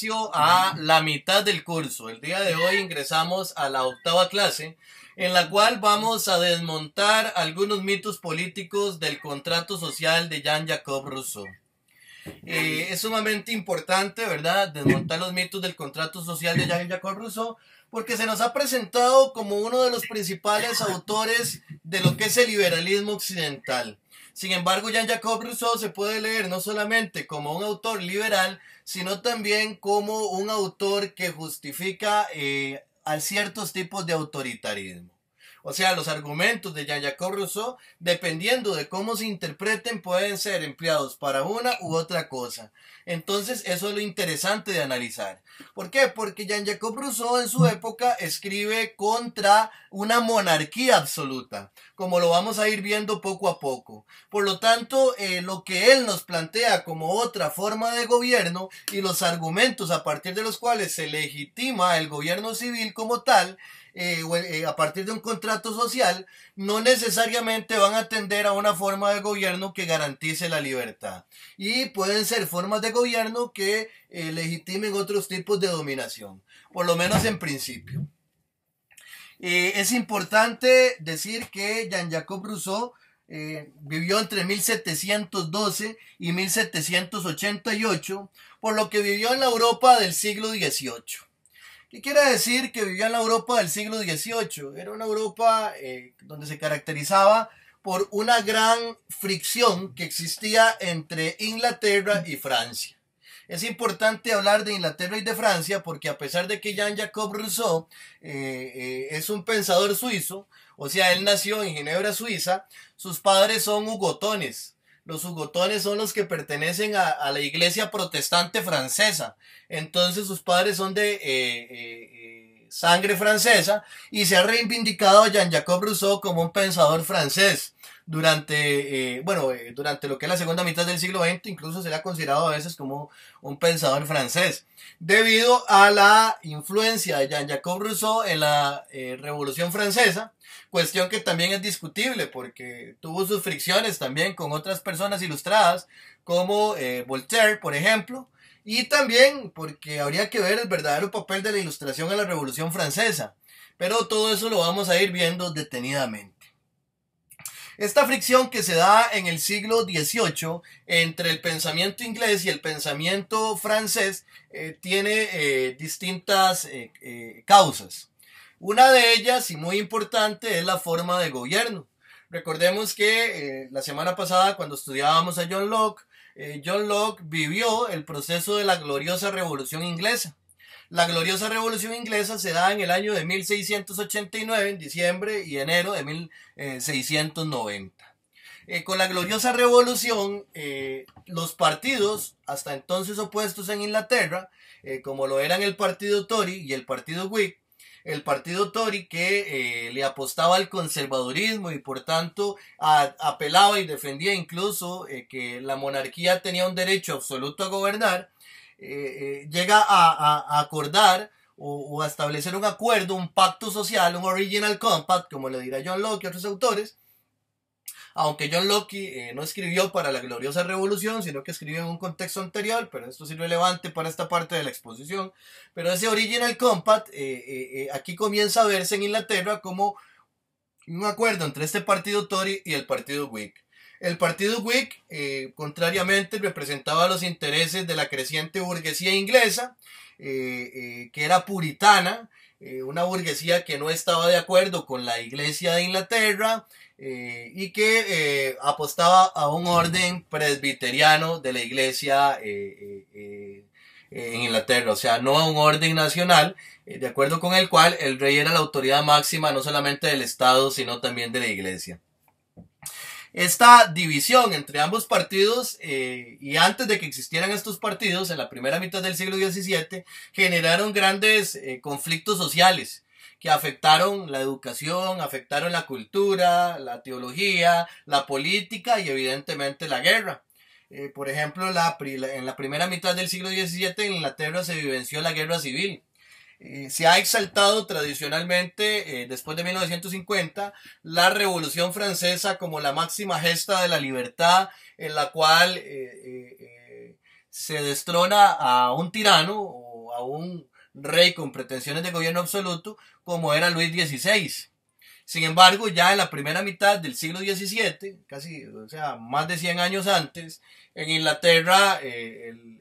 inicio a la mitad del curso. El día de hoy ingresamos a la octava clase, en la cual vamos a desmontar algunos mitos políticos del contrato social de Jean-Jacques Rousseau. Es sumamente importante, ¿verdad?, desmontar los mitos del contrato social de Jean-Jacques Rousseau, porque se nos ha presentado como uno de los principales autores de lo que es el liberalismo occidental. Sin embargo, Jean-Jacques Rousseau se puede leer no solamente como un autor liberal, sino también como un autor que justifica a ciertos tipos de autoritarismo. O sea, los argumentos de Jean-Jacques Rousseau, dependiendo de cómo se interpreten, pueden ser empleados para una u otra cosa. Entonces, eso es lo interesante de analizar. ¿Por qué? Porque Jean-Jacques Rousseau en su época escribe contra una monarquía absoluta, como lo vamos a ir viendo poco a poco. Por lo tanto, lo que él nos plantea como otra forma de gobierno y los argumentos a partir de los cuales se legitima el gobierno civil como tal, a partir de un contrato social, no necesariamente van a tender a una forma de gobierno que garantice la libertad. Y pueden ser formas de gobierno que legitimen otros tipos de dominación, por lo menos en principio. Es importante decir que Jean-Jacques Rousseau vivió entre 1712 y 1788, por lo que vivió en la Europa del siglo XVIII. ¿Qué quiere decir que vivía en la Europa del siglo XVIII? Era una Europa donde se caracterizaba por una gran fricción que existía entre Inglaterra y Francia. Es importante hablar de Inglaterra y de Francia porque a pesar de que Jean-Jacques Rousseau es un pensador suizo, o sea, él nació en Ginebra, Suiza, sus padres son hugotones. Los hugotones son los que pertenecen a la iglesia protestante francesa. Entonces sus padres son de sangre francesa y se ha reivindicado a Jean-Jacques Rousseau como un pensador francés. Durante lo que es la segunda mitad del siglo XX, incluso se le ha considerado a veces como un pensador francés, debido a la influencia de Jean-Jacques Rousseau en la Revolución Francesa, cuestión que también es discutible porque tuvo sus fricciones también con otras personas ilustradas, como Voltaire, por ejemplo, y también porque habría que ver el verdadero papel de la ilustración en la Revolución Francesa, pero todo eso lo vamos a ir viendo detenidamente. Esta fricción que se da en el siglo XVIII entre el pensamiento inglés y el pensamiento francés tiene distintas causas. Una de ellas, y muy importante, es la forma de gobierno. Recordemos que la semana pasada, cuando estudiábamos a John Locke vivió el proceso de la gloriosa Revolución Inglesa. La gloriosa Revolución Inglesa se da en el año de 1689, en diciembre y enero de 1690. Con la gloriosa Revolución, los partidos, hasta entonces opuestos en Inglaterra, como lo eran el partido Tory y el partido Whig, el partido Tory que le apostaba al conservadurismo y por tanto apelaba y defendía incluso que la monarquía tenía un derecho absoluto a gobernar, llega a acordar o a establecer un acuerdo, un pacto social, un original compact, como le dirá John Locke y otros autores, aunque John Locke no escribió para la gloriosa revolución, sino que escribió en un contexto anterior, pero esto es irrelevante para esta parte de la exposición. Pero ese original compact aquí comienza a verse en Inglaterra como un acuerdo entre este partido Tory y el partido Whig. El partido Whig, contrariamente, representaba los intereses de la creciente burguesía inglesa, que era puritana, una burguesía que no estaba de acuerdo con la iglesia de Inglaterra y que apostaba a un orden presbiteriano de la iglesia en Inglaterra, o sea, no a un orden nacional, de acuerdo con el cual el rey era la autoridad máxima no solamente del Estado, sino también de la iglesia. Esta división entre ambos partidos y antes de que existieran estos partidos en la primera mitad del siglo XVII generaron grandes conflictos sociales que afectaron la educación, afectaron la cultura, la teología, la política y evidentemente la guerra. Por ejemplo, en la primera mitad del siglo XVII en Inglaterra se vivenció la guerra civil. Se ha exaltado tradicionalmente, después de 1950, la Revolución Francesa como la máxima gesta de la libertad, en la cual se destrona a un tirano, a un rey con pretensiones de gobierno absoluto como era Luis XVI. Sin embargo, ya en la primera mitad del siglo XVII, casi, o sea, más de 100 años antes, en Inglaterra, el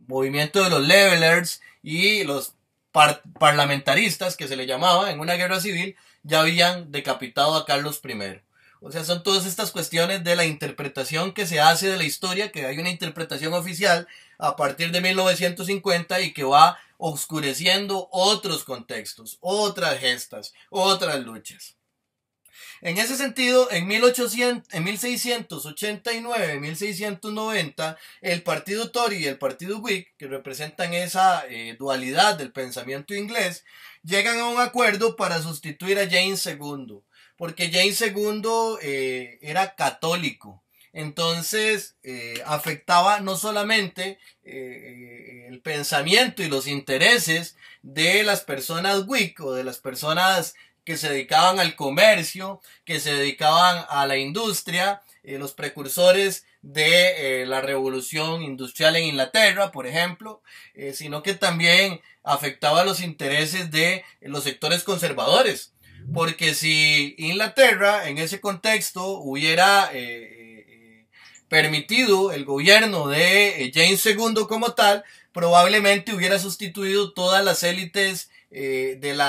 movimiento de los Levelers y los parlamentaristas, que se le llamaba en una guerra civil, ya habían decapitado a Carlos I. O sea, son todas estas cuestiones de la interpretación que se hace de la historia, que hay una interpretación oficial a partir de 1950 y que va oscureciendo otros contextos, otras gestas, otras luchas. En ese sentido, en 1689, 1690, el partido Tory y el partido Whig, que representan esa dualidad del pensamiento inglés, llegan a un acuerdo para sustituir a James II, porque James II era católico. Entonces afectaba no solamente el pensamiento y los intereses de las personas Whig o de las personas que se dedicaban al comercio, que se dedicaban a la industria, los precursores de la revolución industrial en Inglaterra, por ejemplo, sino que también afectaba los intereses de los sectores conservadores. Porque si Inglaterra en ese contexto hubiera permitido el gobierno de James II como tal, probablemente hubiera sustituido todas las élites del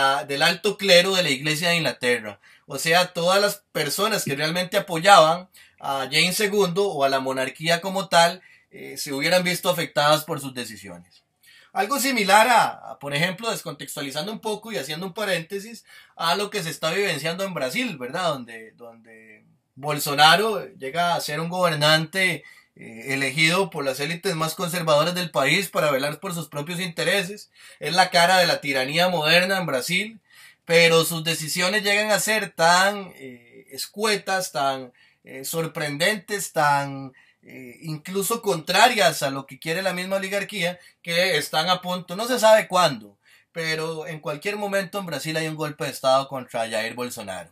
alto clero de la Iglesia de Inglaterra. O sea, todas las personas que realmente apoyaban a James II o a la monarquía como tal, se hubieran visto afectadas por sus decisiones. Algo similar por ejemplo, descontextualizando un poco y haciendo un paréntesis, a lo que se está vivenciando en Brasil, ¿verdad? Donde Bolsonaro llega a ser un gobernante elegido por las élites más conservadoras del país para velar por sus propios intereses. Es la cara de la tiranía moderna en Brasil, pero sus decisiones llegan a ser tan escuetas, tan sorprendentes, tan incluso contrarias a lo que quiere la misma oligarquía, que están a punto, no se sabe cuándo, pero en cualquier momento en Brasil hay un golpe de estado contra Jair Bolsonaro.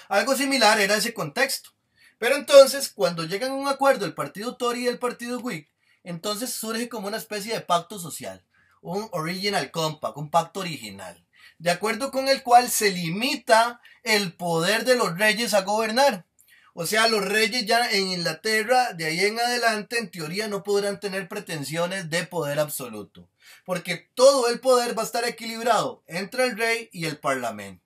Algo similar era ese contexto. Pero entonces, cuando llegan a un acuerdo el partido Tory y el partido Whig, entonces surge como una especie de pacto social, un original compact, un pacto original, de acuerdo con el cual se limita el poder de los reyes a gobernar. O sea, los reyes ya en Inglaterra, de ahí en adelante, en teoría no podrán tener pretensiones de poder absoluto, porque todo el poder va a estar equilibrado entre el rey y el parlamento.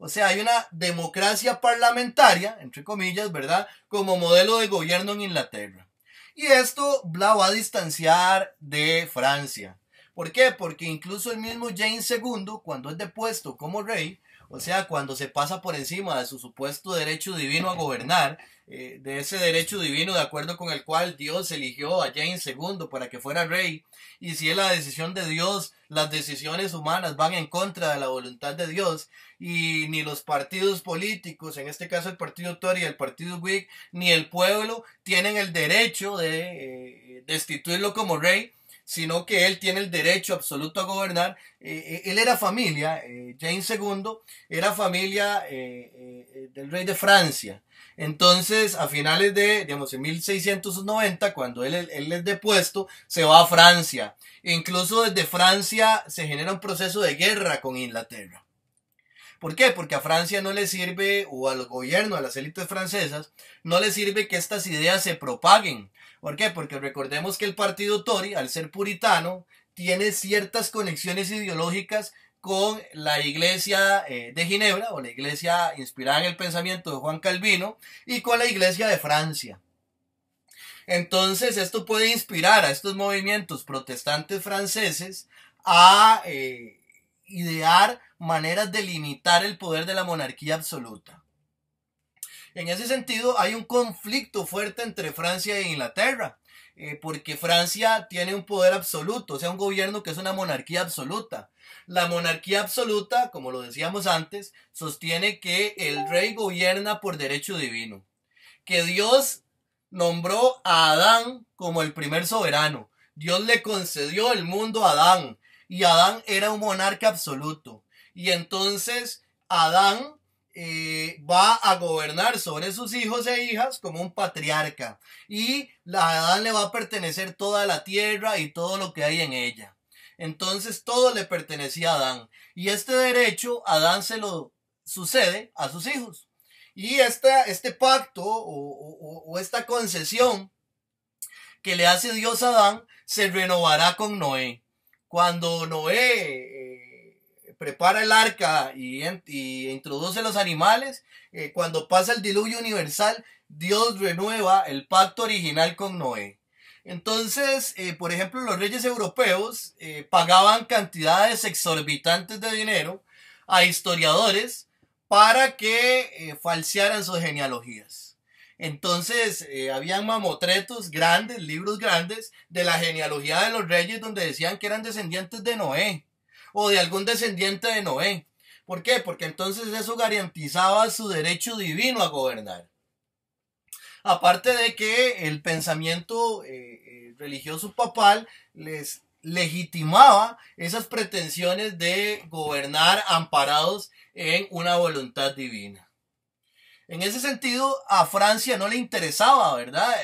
O sea, hay una democracia parlamentaria, entre comillas, ¿verdad?, como modelo de gobierno en Inglaterra. Y esto la va a distanciar de Francia. ¿Por qué? Porque incluso el mismo James II, cuando es depuesto como rey, o sea, cuando se pasa por encima de su supuesto derecho divino a gobernar, de ese derecho divino de acuerdo con el cual Dios eligió a James II para que fuera rey, y si es la decisión de Dios, las decisiones humanas van en contra de la voluntad de Dios, y ni los partidos políticos, en este caso el partido Tory y el partido Whig, ni el pueblo tienen el derecho de destituirlo como rey, sino que él tiene el derecho absoluto a gobernar. Él era familia, James II era familia del rey de Francia. Entonces, a finales de, digamos, en 1690, cuando él es depuesto, se va a Francia. Incluso desde Francia se genera un proceso de guerra con Inglaterra. ¿Por qué? Porque a Francia no le sirve, o al gobierno, a las élites francesas, no le sirve que estas ideas se propaguen. ¿Por qué? Porque recordemos que el partido Tory, al ser puritano, tiene ciertas conexiones ideológicas con la iglesia de Ginebra, o la iglesia inspirada en el pensamiento de Juan Calvino, y con la iglesia de Francia. Entonces, esto puede inspirar a estos movimientos protestantes franceses a idear maneras de limitar el poder de la monarquía absoluta. En ese sentido, hay un conflicto fuerte entre Francia e Inglaterra, porque Francia tiene un poder absoluto, o sea, un gobierno que es una monarquía absoluta. La monarquía absoluta, como lo decíamos antes, sostiene que el rey gobierna por derecho divino, que Dios nombró a Adán como el primer soberano. Dios le concedió el mundo a Adán, y Adán era un monarca absoluto. Y entonces Adán va a gobernar sobre sus hijos e hijas como un patriarca. Y a Adán le va a pertenecer toda la tierra y todo lo que hay en ella. Entonces todo le pertenecía a Adán. Y este derecho Adán se lo sucede a sus hijos. Y este pacto o esta concesión que le hace Dios a Adán se renovará con Noé. Cuando Noé prepara el arca y introduce los animales, cuando pasa el diluvio universal, Dios renueva el pacto original con Noé. Entonces, por ejemplo, los reyes europeos pagaban cantidades exorbitantes de dinero a historiadores para que falsearan sus genealogías. Entonces, habían mamotretos grandes, libros grandes de la genealogía de los reyes donde decían que eran descendientes de Noé o de algún descendiente de Noé. ¿Por qué? Porque entonces eso garantizaba su derecho divino a gobernar. Aparte de que el pensamiento religioso papal les legitimaba esas pretensiones de gobernar amparados en una voluntad divina. En ese sentido, a Francia no le interesaba, ¿verdad?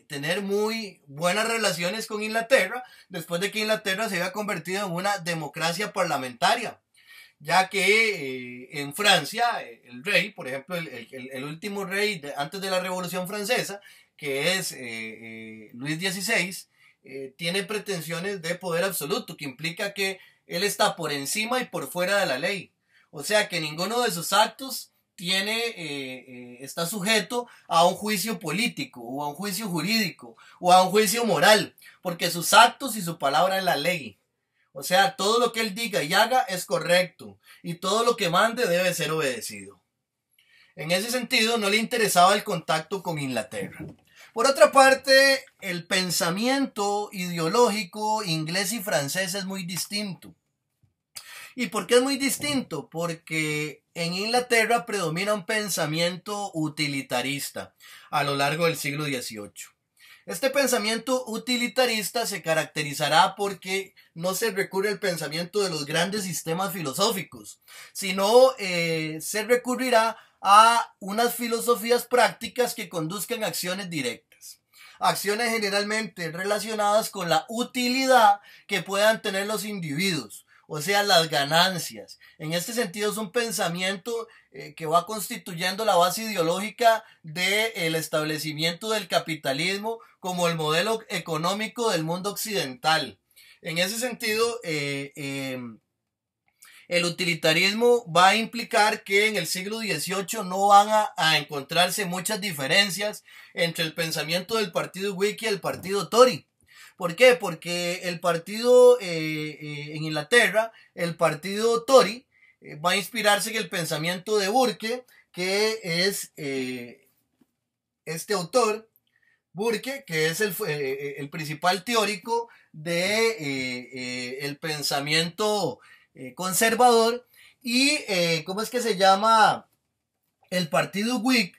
Tener muy buenas relaciones con Inglaterra, después de que Inglaterra se había convertido en una democracia parlamentaria, ya que en Francia el rey, por ejemplo, el último rey antes de la Revolución Francesa, que es Luis XVI, tiene pretensiones de poder absoluto, que implica que él está por encima y por fuera de la ley. O sea que ninguno de sus actos está sujeto a un juicio político o a un juicio jurídico o a un juicio moral, porque sus actos y su palabra es la ley. O sea, todo lo que él diga y haga es correcto y todo lo que mande debe ser obedecido. En ese sentido, no le interesaba el contacto con Inglaterra. Por otra parte, el pensamiento ideológico inglés y francés es muy distinto. ¿Y por qué es muy distinto? Porque en Inglaterra predomina un pensamiento utilitarista a lo largo del siglo XVIII. Este pensamiento utilitarista se caracterizará porque no se recurre al pensamiento de los grandes sistemas filosóficos, sino se recurrirá a unas filosofías prácticas que conduzcan a acciones directas. Acciones generalmente relacionadas con la utilidad que puedan tener los individuos, o sea, las ganancias. En este sentido es un pensamiento que va constituyendo la base ideológica del establecimiento del capitalismo como el modelo económico del mundo occidental. En ese sentido, el utilitarismo va a implicar que en el siglo XVIII no van a encontrarse muchas diferencias entre el pensamiento del partido Whig y el partido Tory. ¿Por qué? Porque el partido en Inglaterra, el partido Tory, va a inspirarse en el pensamiento de Burke, que es este autor, Burke, que es el principal teórico de el pensamiento conservador, y ¿cómo es que se llama? El partido Whig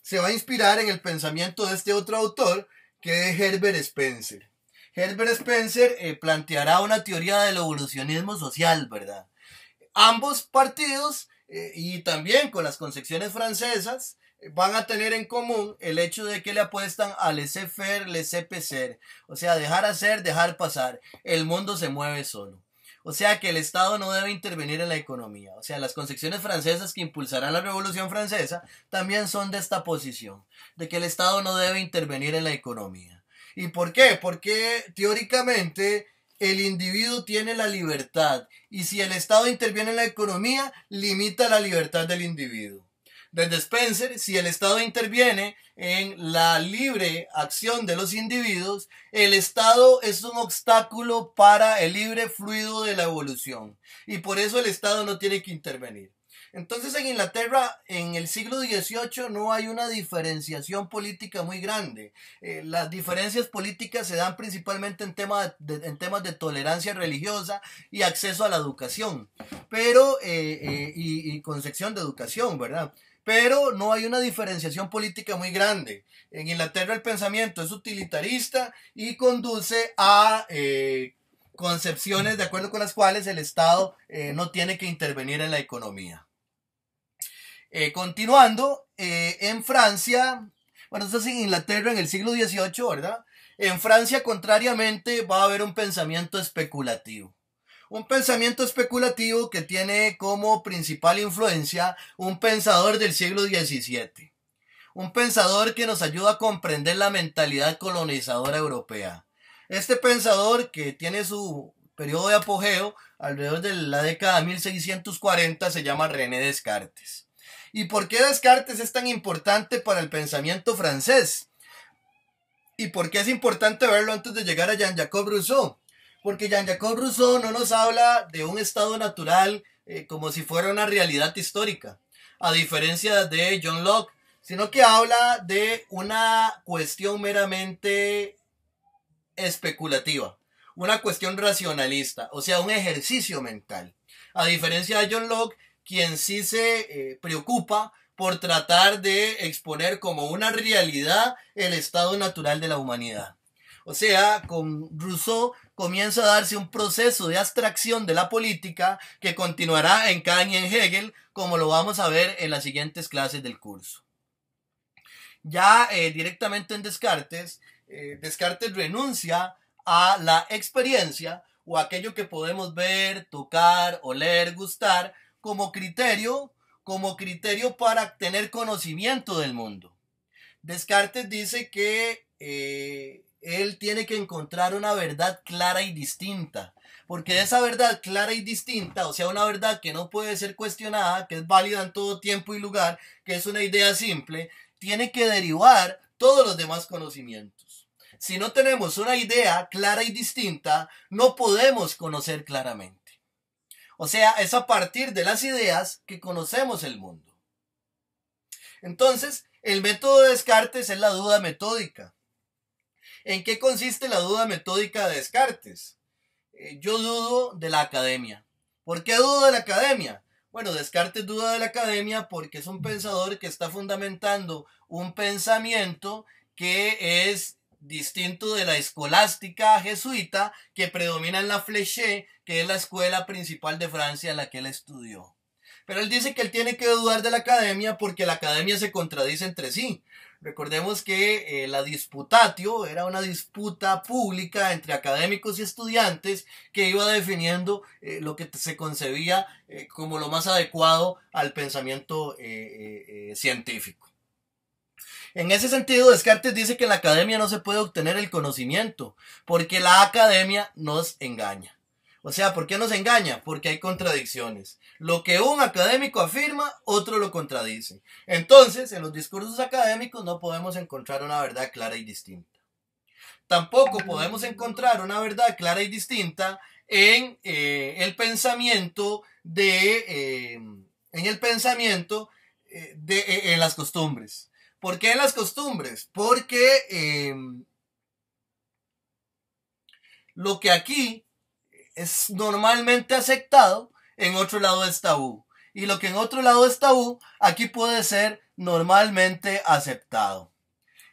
se va a inspirar en el pensamiento de este otro autor, que es Herbert Spencer. Herbert Spencer planteará una teoría del evolucionismo social, ¿verdad? Ambos partidos, y también con las concepciones francesas, van a tener en común el hecho de que le apuestan a laissez-faire, laissez-passer. O sea, dejar hacer, dejar pasar. El mundo se mueve solo. O sea que el Estado no debe intervenir en la economía. O sea, las concepciones francesas que impulsarán la Revolución Francesa también son de esta posición, de que el Estado no debe intervenir en la economía. ¿Y por qué? Porque teóricamente el individuo tiene la libertad y si el Estado interviene en la economía, limita la libertad del individuo. Desde Spencer, si el Estado interviene en la libre acción de los individuos, el Estado es un obstáculo para el libre fluido de la evolución y por eso el Estado no tiene que intervenir. Entonces en Inglaterra en el siglo XVIII no hay una diferenciación política muy grande. Las diferencias políticas se dan principalmente en temas de tolerancia religiosa y acceso a la educación, pero y concepción de educación, ¿verdad? Pero no hay una diferenciación política muy grande. En Inglaterra el pensamiento es utilitarista y conduce a concepciones de acuerdo con las cuales el Estado no tiene que intervenir en la economía. Continuando, en Francia, bueno, esto es en Inglaterra en el siglo XVIII, ¿verdad? En Francia, contrariamente, va a haber un pensamiento especulativo. Un pensamiento especulativo que tiene como principal influencia un pensador del siglo XVII. Un pensador que nos ayuda a comprender la mentalidad colonizadora europea. Este pensador, que tiene su periodo de apogeo alrededor de la década de 1640, se llama René Descartes. ¿Y por qué Descartes es tan importante para el pensamiento francés? ¿Y por qué es importante verlo antes de llegar a Jean-Jacques Rousseau? Porque Jean-Jacques Rousseau no nos habla de un estado natural como si fuera una realidad histórica, a diferencia de John Locke, sino que habla de una cuestión meramente especulativa, una cuestión racionalista, o sea, un ejercicio mental. A diferencia de John Locke, quien sí se preocupa por tratar de exponer como una realidad el estado natural de la humanidad. O sea, con Rousseau comienza a darse un proceso de abstracción de la política que continuará en Kant y en Hegel, como lo vamos a ver en las siguientes clases del curso. Ya directamente en Descartes, Descartes renuncia a la experiencia o aquello que podemos ver, tocar, oler, gustar como criterio para tener conocimiento del mundo. Descartes dice que él tiene que encontrar una verdad clara y distinta, porque esa verdad clara y distinta, o sea, una verdad que no puede ser cuestionada, que es válida en todo tiempo y lugar, que es una idea simple, tiene que derivar todos los demás conocimientos. Si no tenemos una idea clara y distinta, no podemos conocer claramente. O sea, es a partir de las ideas que conocemos el mundo. Entonces, el método de Descartes es la duda metódica. ¿En qué consiste la duda metódica de Descartes? Yo dudo de la academia. ¿Por qué dudo de la academia? Bueno, Descartes duda de la academia porque es un pensador que está fundamentando un pensamiento que es distinto de la escolástica jesuita que predomina en la Fléché, que es la escuela principal de Francia en la que él estudió. Pero él dice que él tiene que dudar de la academia porque la academia se contradice entre sí. Recordemos que la disputatio era una disputa pública entre académicos y estudiantes que iba definiendo lo que se concebía como lo más adecuado al pensamiento científico. En ese sentido, Descartes dice que en la academia no se puede obtener el conocimiento, porque la academia nos engaña. O sea, ¿por qué nos engaña? Porque hay contradicciones. Lo que un académico afirma, otro lo contradice. Entonces, en los discursos académicos no podemos encontrar una verdad clara y distinta. Tampoco podemos encontrar una verdad clara y distinta en el pensamiento en las costumbres. ¿Por qué en las costumbres? Porque lo que aquí es normalmente aceptado, en otro lado es tabú. Y lo que en otro lado es tabú, aquí puede ser normalmente aceptado.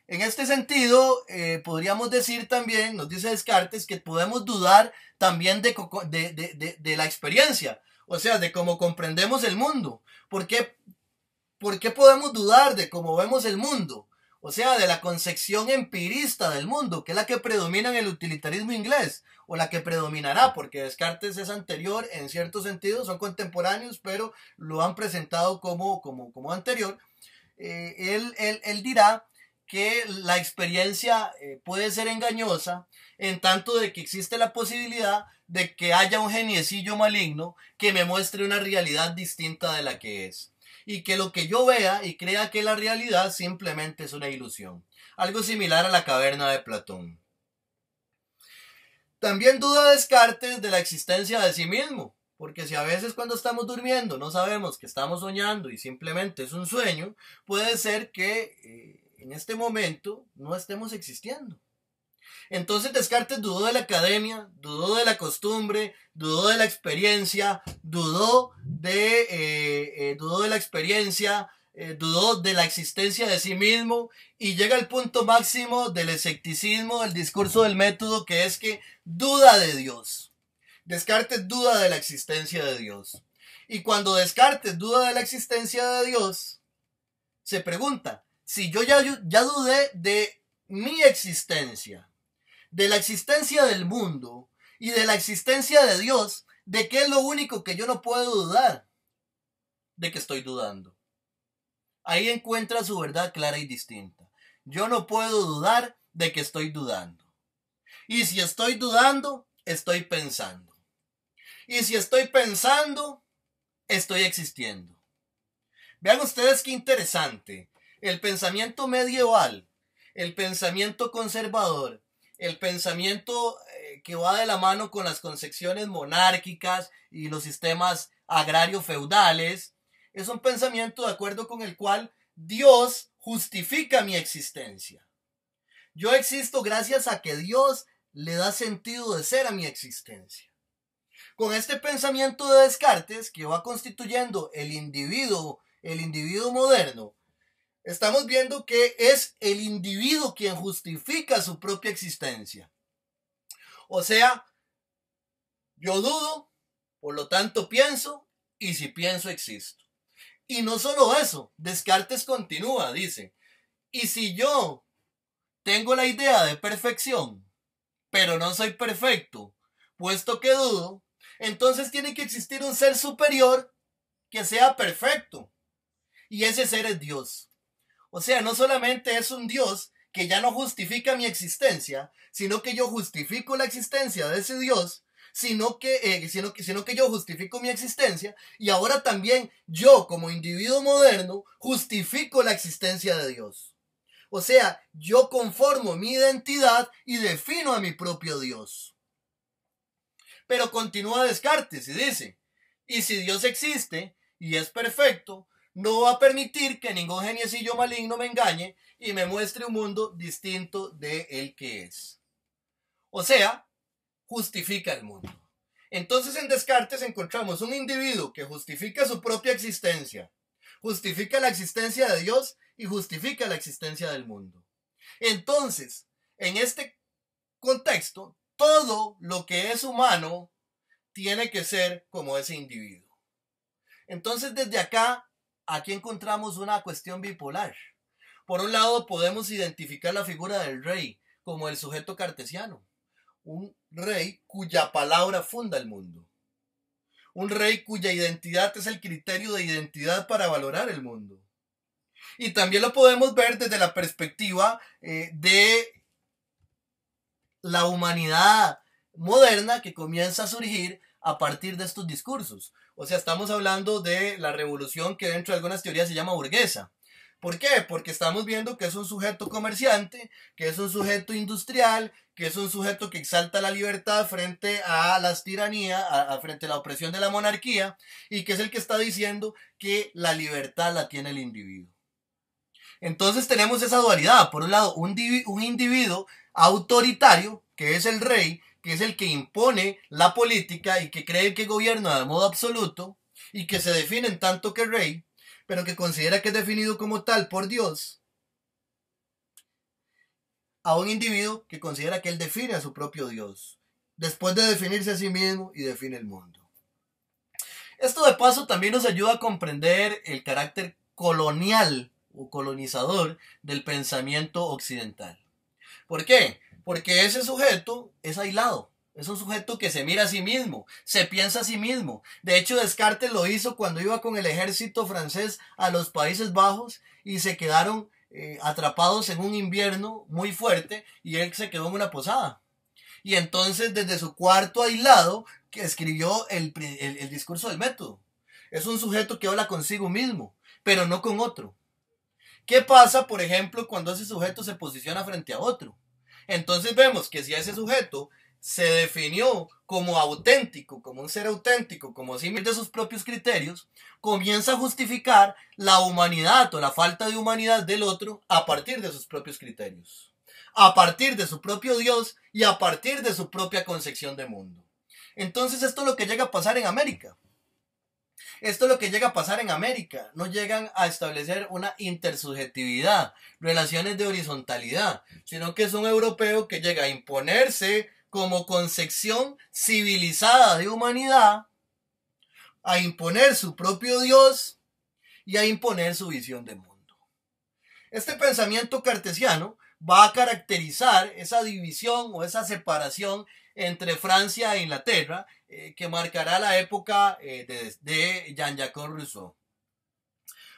En este sentido, podríamos decir también, nos dice Descartes, que podemos dudar también de la experiencia, o sea, de cómo comprendemos el mundo. ¿Por qué podemos dudar de cómo vemos el mundo? O sea, de la concepción empirista del mundo, que es la que predomina en el utilitarismo inglés, o la que predominará, porque Descartes es anterior en cierto sentido, son contemporáneos, pero lo han presentado como anterior. Él dirá que la experiencia puede ser engañosa en tanto de que existe la posibilidad de que haya un geniecillo maligno que me muestre una realidad distinta de la que es. Y que lo que yo vea y crea que la realidad simplemente es una ilusión. Algo similar a la caverna de Platón. También duda Descartes de la existencia de sí mismo. Porque si a veces cuando estamos durmiendo no sabemos que estamos soñando y simplemente es un sueño, puede ser que en este momento no estemos existiendo. Entonces Descartes dudó de la academia, dudó de la costumbre, dudó de la experiencia, dudó de la experiencia, dudó de la existencia de sí mismo y llega al punto máximo del escepticismo, del discurso del método, que es que duda de Dios. Descartes duda de la existencia de Dios. Y cuando Descartes duda de la existencia de Dios, se pregunta, si yo ya dudé de mi existencia, de la existencia del mundo y de la existencia de Dios, ¿De qué es lo único que yo no puedo dudar? De que estoy dudando. Ahí encuentra su verdad clara y distinta. Yo no puedo dudar de que estoy dudando. Y si estoy dudando, estoy pensando. Y si estoy pensando, estoy existiendo. Vean ustedes qué interesante. El pensamiento medieval, el pensamiento conservador, el pensamiento que va de la mano con las concepciones monárquicas y los sistemas agrario-feudales, es un pensamiento de acuerdo con el cual Dios justifica mi existencia. Yo existo gracias a que Dios le da sentido de ser a mi existencia. Con este pensamiento de Descartes, que va constituyendo el individuo moderno, estamos viendo que es el individuo quien justifica su propia existencia. O sea, yo dudo, por lo tanto pienso, y si pienso existo. Y no solo eso, Descartes continúa, dice, y si yo tengo la idea de perfección, pero no soy perfecto, puesto que dudo, entonces tiene que existir un ser superior que sea perfecto. Y ese ser es Dios. O sea, no solamente es un Dios que ya no justifica mi existencia, sino que yo justifico la existencia de ese Dios, sino que yo justifico mi existencia, y ahora también yo como individuo moderno justifico la existencia de Dios. O sea, yo conformo mi identidad y defino a mi propio Dios. Pero continúa Descartes y dice, y si Dios existe y es perfecto, no va a permitir que ningún geniecillo maligno me engañe y me muestre un mundo distinto de el que es. O sea, justifica el mundo. Entonces en Descartes encontramos un individuo que justifica su propia existencia, justifica la existencia de Dios y justifica la existencia del mundo. Entonces, en este contexto, todo lo que es humano tiene que ser como ese individuo. Entonces, desde acá, aquí encontramos una cuestión bipolar. Por un lado, podemos identificar la figura del rey como el sujeto cartesiano, un rey cuya palabra funda el mundo, un rey cuya identidad es el criterio de identidad para valorar el mundo. Y también lo podemos ver desde la perspectiva de la humanidad moderna que comienza a surgir a partir de estos discursos. O sea, estamos hablando de la revolución que dentro de algunas teorías se llama burguesa. ¿Por qué? Porque estamos viendo que es un sujeto comerciante, que es un sujeto industrial, que es un sujeto que exalta la libertad frente a las tiranías, frente a la opresión de la monarquía, y que es el que está diciendo que la libertad la tiene el individuo. Entonces tenemos esa dualidad. Por un lado, un individuo autoritario, que es el rey, que es el que impone la política y que cree que gobierna de modo absoluto y que se define en tanto que rey, pero que considera que es definido como tal por Dios, a un individuo que considera que él define a su propio Dios, después de definirse a sí mismo y define el mundo. Esto de paso también nos ayuda a comprender el carácter colonial o colonizador del pensamiento occidental. ¿Por qué? Porque ese sujeto es aislado. Es un sujeto que se mira a sí mismo, se piensa a sí mismo. De hecho, Descartes lo hizo cuando iba con el ejército francés a los Países Bajos y se quedaron atrapados en un invierno muy fuerte y él se quedó en una posada. Y entonces desde su cuarto aislado que escribió el discurso del método. Es un sujeto que habla consigo mismo, pero no con otro. ¿Qué pasa, por ejemplo, cuando ese sujeto se posiciona frente a otro? Entonces vemos que si ese sujeto se definió como auténtico, como un ser auténtico, como símil de sus propios criterios, comienza a justificar la humanidad o la falta de humanidad del otro a partir de sus propios criterios, a partir de su propio Dios y a partir de su propia concepción de mundo. Entonces esto es lo que llega a pasar en América. Esto es lo que llega a pasar en América. No llegan a establecer una intersubjetividad, relaciones de horizontalidad, sino que es un europeo que llega a imponerse como concepción civilizada de humanidad, a imponer su propio Dios y a imponer su visión de mundo. Este pensamiento cartesiano va a caracterizar esa división o esa separación entre Francia e Inglaterra, que marcará la época de Jean-Jacques Rousseau.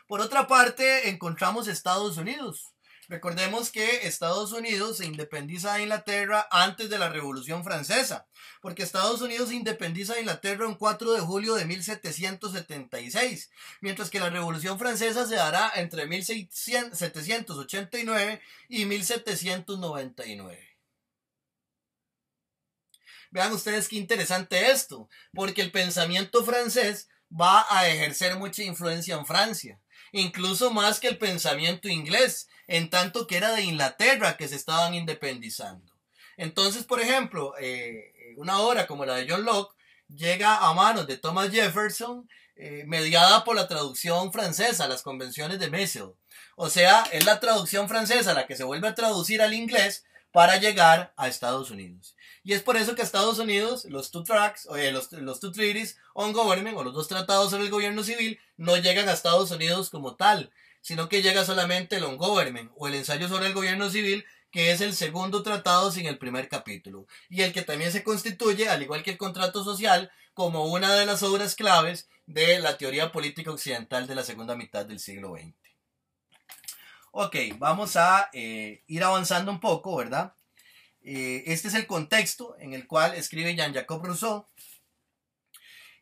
Por otra parte, encontramos Estados Unidos. Recordemos que Estados Unidos se independiza de Inglaterra antes de la Revolución Francesa, porque Estados Unidos se independiza de Inglaterra un 4 de julio de 1776, mientras que la Revolución Francesa se dará entre 1789 y 1799. Vean ustedes qué interesante esto, porque el pensamiento francés va a ejercer mucha influencia en Francia, incluso más que el pensamiento inglés, en tanto que era de Inglaterra que se estaban independizando. Entonces, por ejemplo, una obra como la de John Locke llega a manos de Thomas Jefferson, mediada por la traducción francesa, las convenciones de Messel. O sea, es la traducción francesa la que se vuelve a traducir al inglés para llegar a Estados Unidos. Y es por eso que Estados Unidos, los two treaties on government, o los dos tratados sobre el gobierno civil, no llegan a Estados Unidos como tal, sino que llega solamente el on government, o el ensayo sobre el gobierno civil, que es el segundo tratado sin el primer capítulo, y el que también se constituye, al igual que el contrato social, como una de las obras claves de la teoría política occidental de la segunda mitad del siglo XX. Ok, vamos a ir avanzando un poco, ¿verdad? Este es el contexto en el cual escribe Jean-Jacques Rousseau.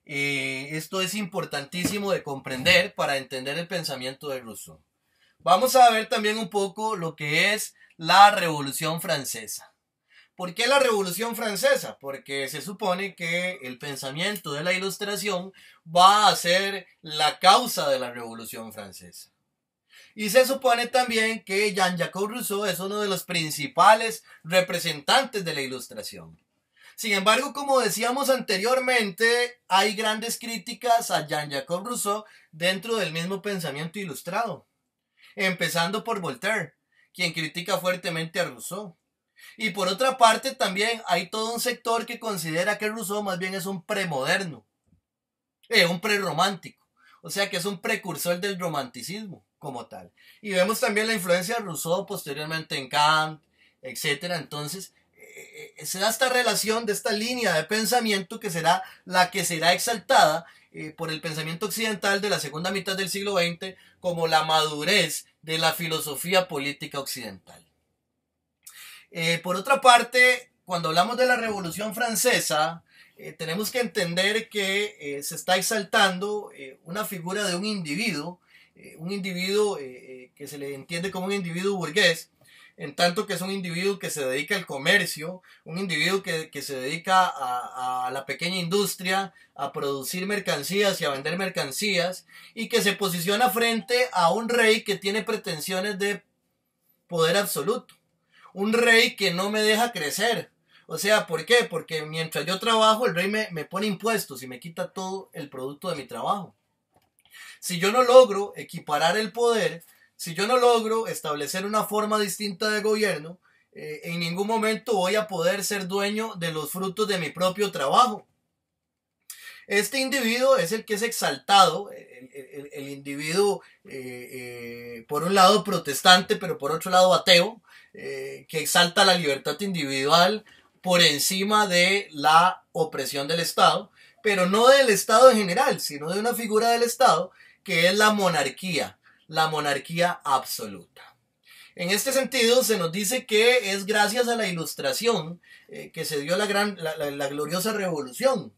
Esto es importantísimo de comprender para entender el pensamiento de Rousseau. Vamos a ver también un poco lo que es la Revolución Francesa. ¿Por qué la Revolución Francesa? Porque se supone que el pensamiento de la Ilustración va a ser la causa de la Revolución Francesa. Y se supone también que Jean-Jacques Rousseau es uno de los principales representantes de la Ilustración. Sin embargo, como decíamos anteriormente, hay grandes críticas a Jean-Jacques Rousseau dentro del mismo pensamiento ilustrado. Empezando por Voltaire, quien critica fuertemente a Rousseau. Y por otra parte también hay todo un sector que considera que Rousseau más bien es un premoderno, un prerromántico. O sea que es un precursor del romanticismo como tal. Y vemos también la influencia de Rousseau posteriormente en Kant, etc. Entonces se da esta relación de esta línea de pensamiento que será la que será exaltada por el pensamiento occidental de la segunda mitad del siglo XX como la madurez de la filosofía política occidental. Por otra parte, cuando hablamos de la Revolución Francesa, tenemos que entender que se está exaltando una figura de un individuo que se le entiende como un individuo burgués, en tanto que es un individuo que se dedica al comercio, un individuo que se dedica a la pequeña industria, a producir mercancías y a vender mercancías, y que se posiciona frente a un rey que tiene pretensiones de poder absoluto, un rey que no me deja crecer. O sea, ¿por qué? Porque mientras yo trabajo, el rey me pone impuestos y me quita todo el producto de mi trabajo. Si yo no logro equiparar el poder, si yo no logro establecer una forma distinta de gobierno, en ningún momento voy a poder ser dueño de los frutos de mi propio trabajo. Este individuo es el que es exaltado, el individuo por un lado protestante, pero por otro lado ateo, que exalta la libertad individual por encima de la opresión del Estado, pero no del Estado en general, sino de una figura del Estado que es la monarquía absoluta. En este sentido se nos dice que es gracias a la Ilustración que se dio la gloriosa revolución.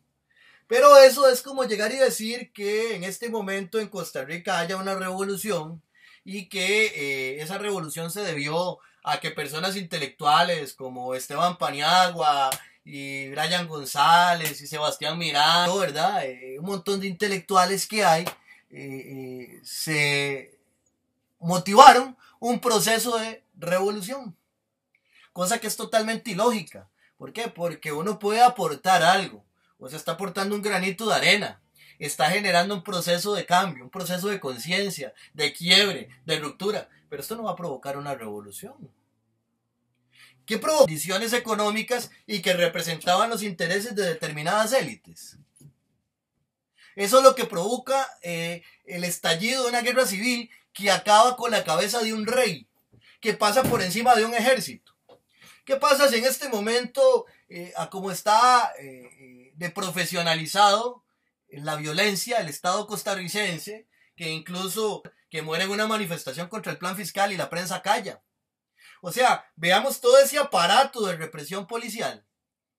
Pero eso es como llegar y decir que en este momento en Costa Rica haya una revolución y que esa revolución se debió a que personas intelectuales como Esteban Paniagua y Brian González y Sebastián Miranda, ¿verdad? Un montón de intelectuales que hay, se motivaron un proceso de revolución, cosa que es totalmente ilógica. ¿Por qué? Porque uno puede aportar algo, o sea, está aportando un granito de arena, está generando un proceso de cambio, un proceso de conciencia, de quiebre, de ruptura, pero esto no va a provocar una revolución. ¿Qué provocó? Condiciones económicas y que representaban los intereses de determinadas élites. Eso es lo que provoca el estallido de una guerra civil que acaba con la cabeza de un rey, que pasa por encima de un ejército. ¿Qué pasa si en este momento a cómo está de profesionalizado la violencia, el Estado costarricense, que incluso que muere en una manifestación contra el plan fiscal y la prensa calla. O sea, veamos todo ese aparato de represión policial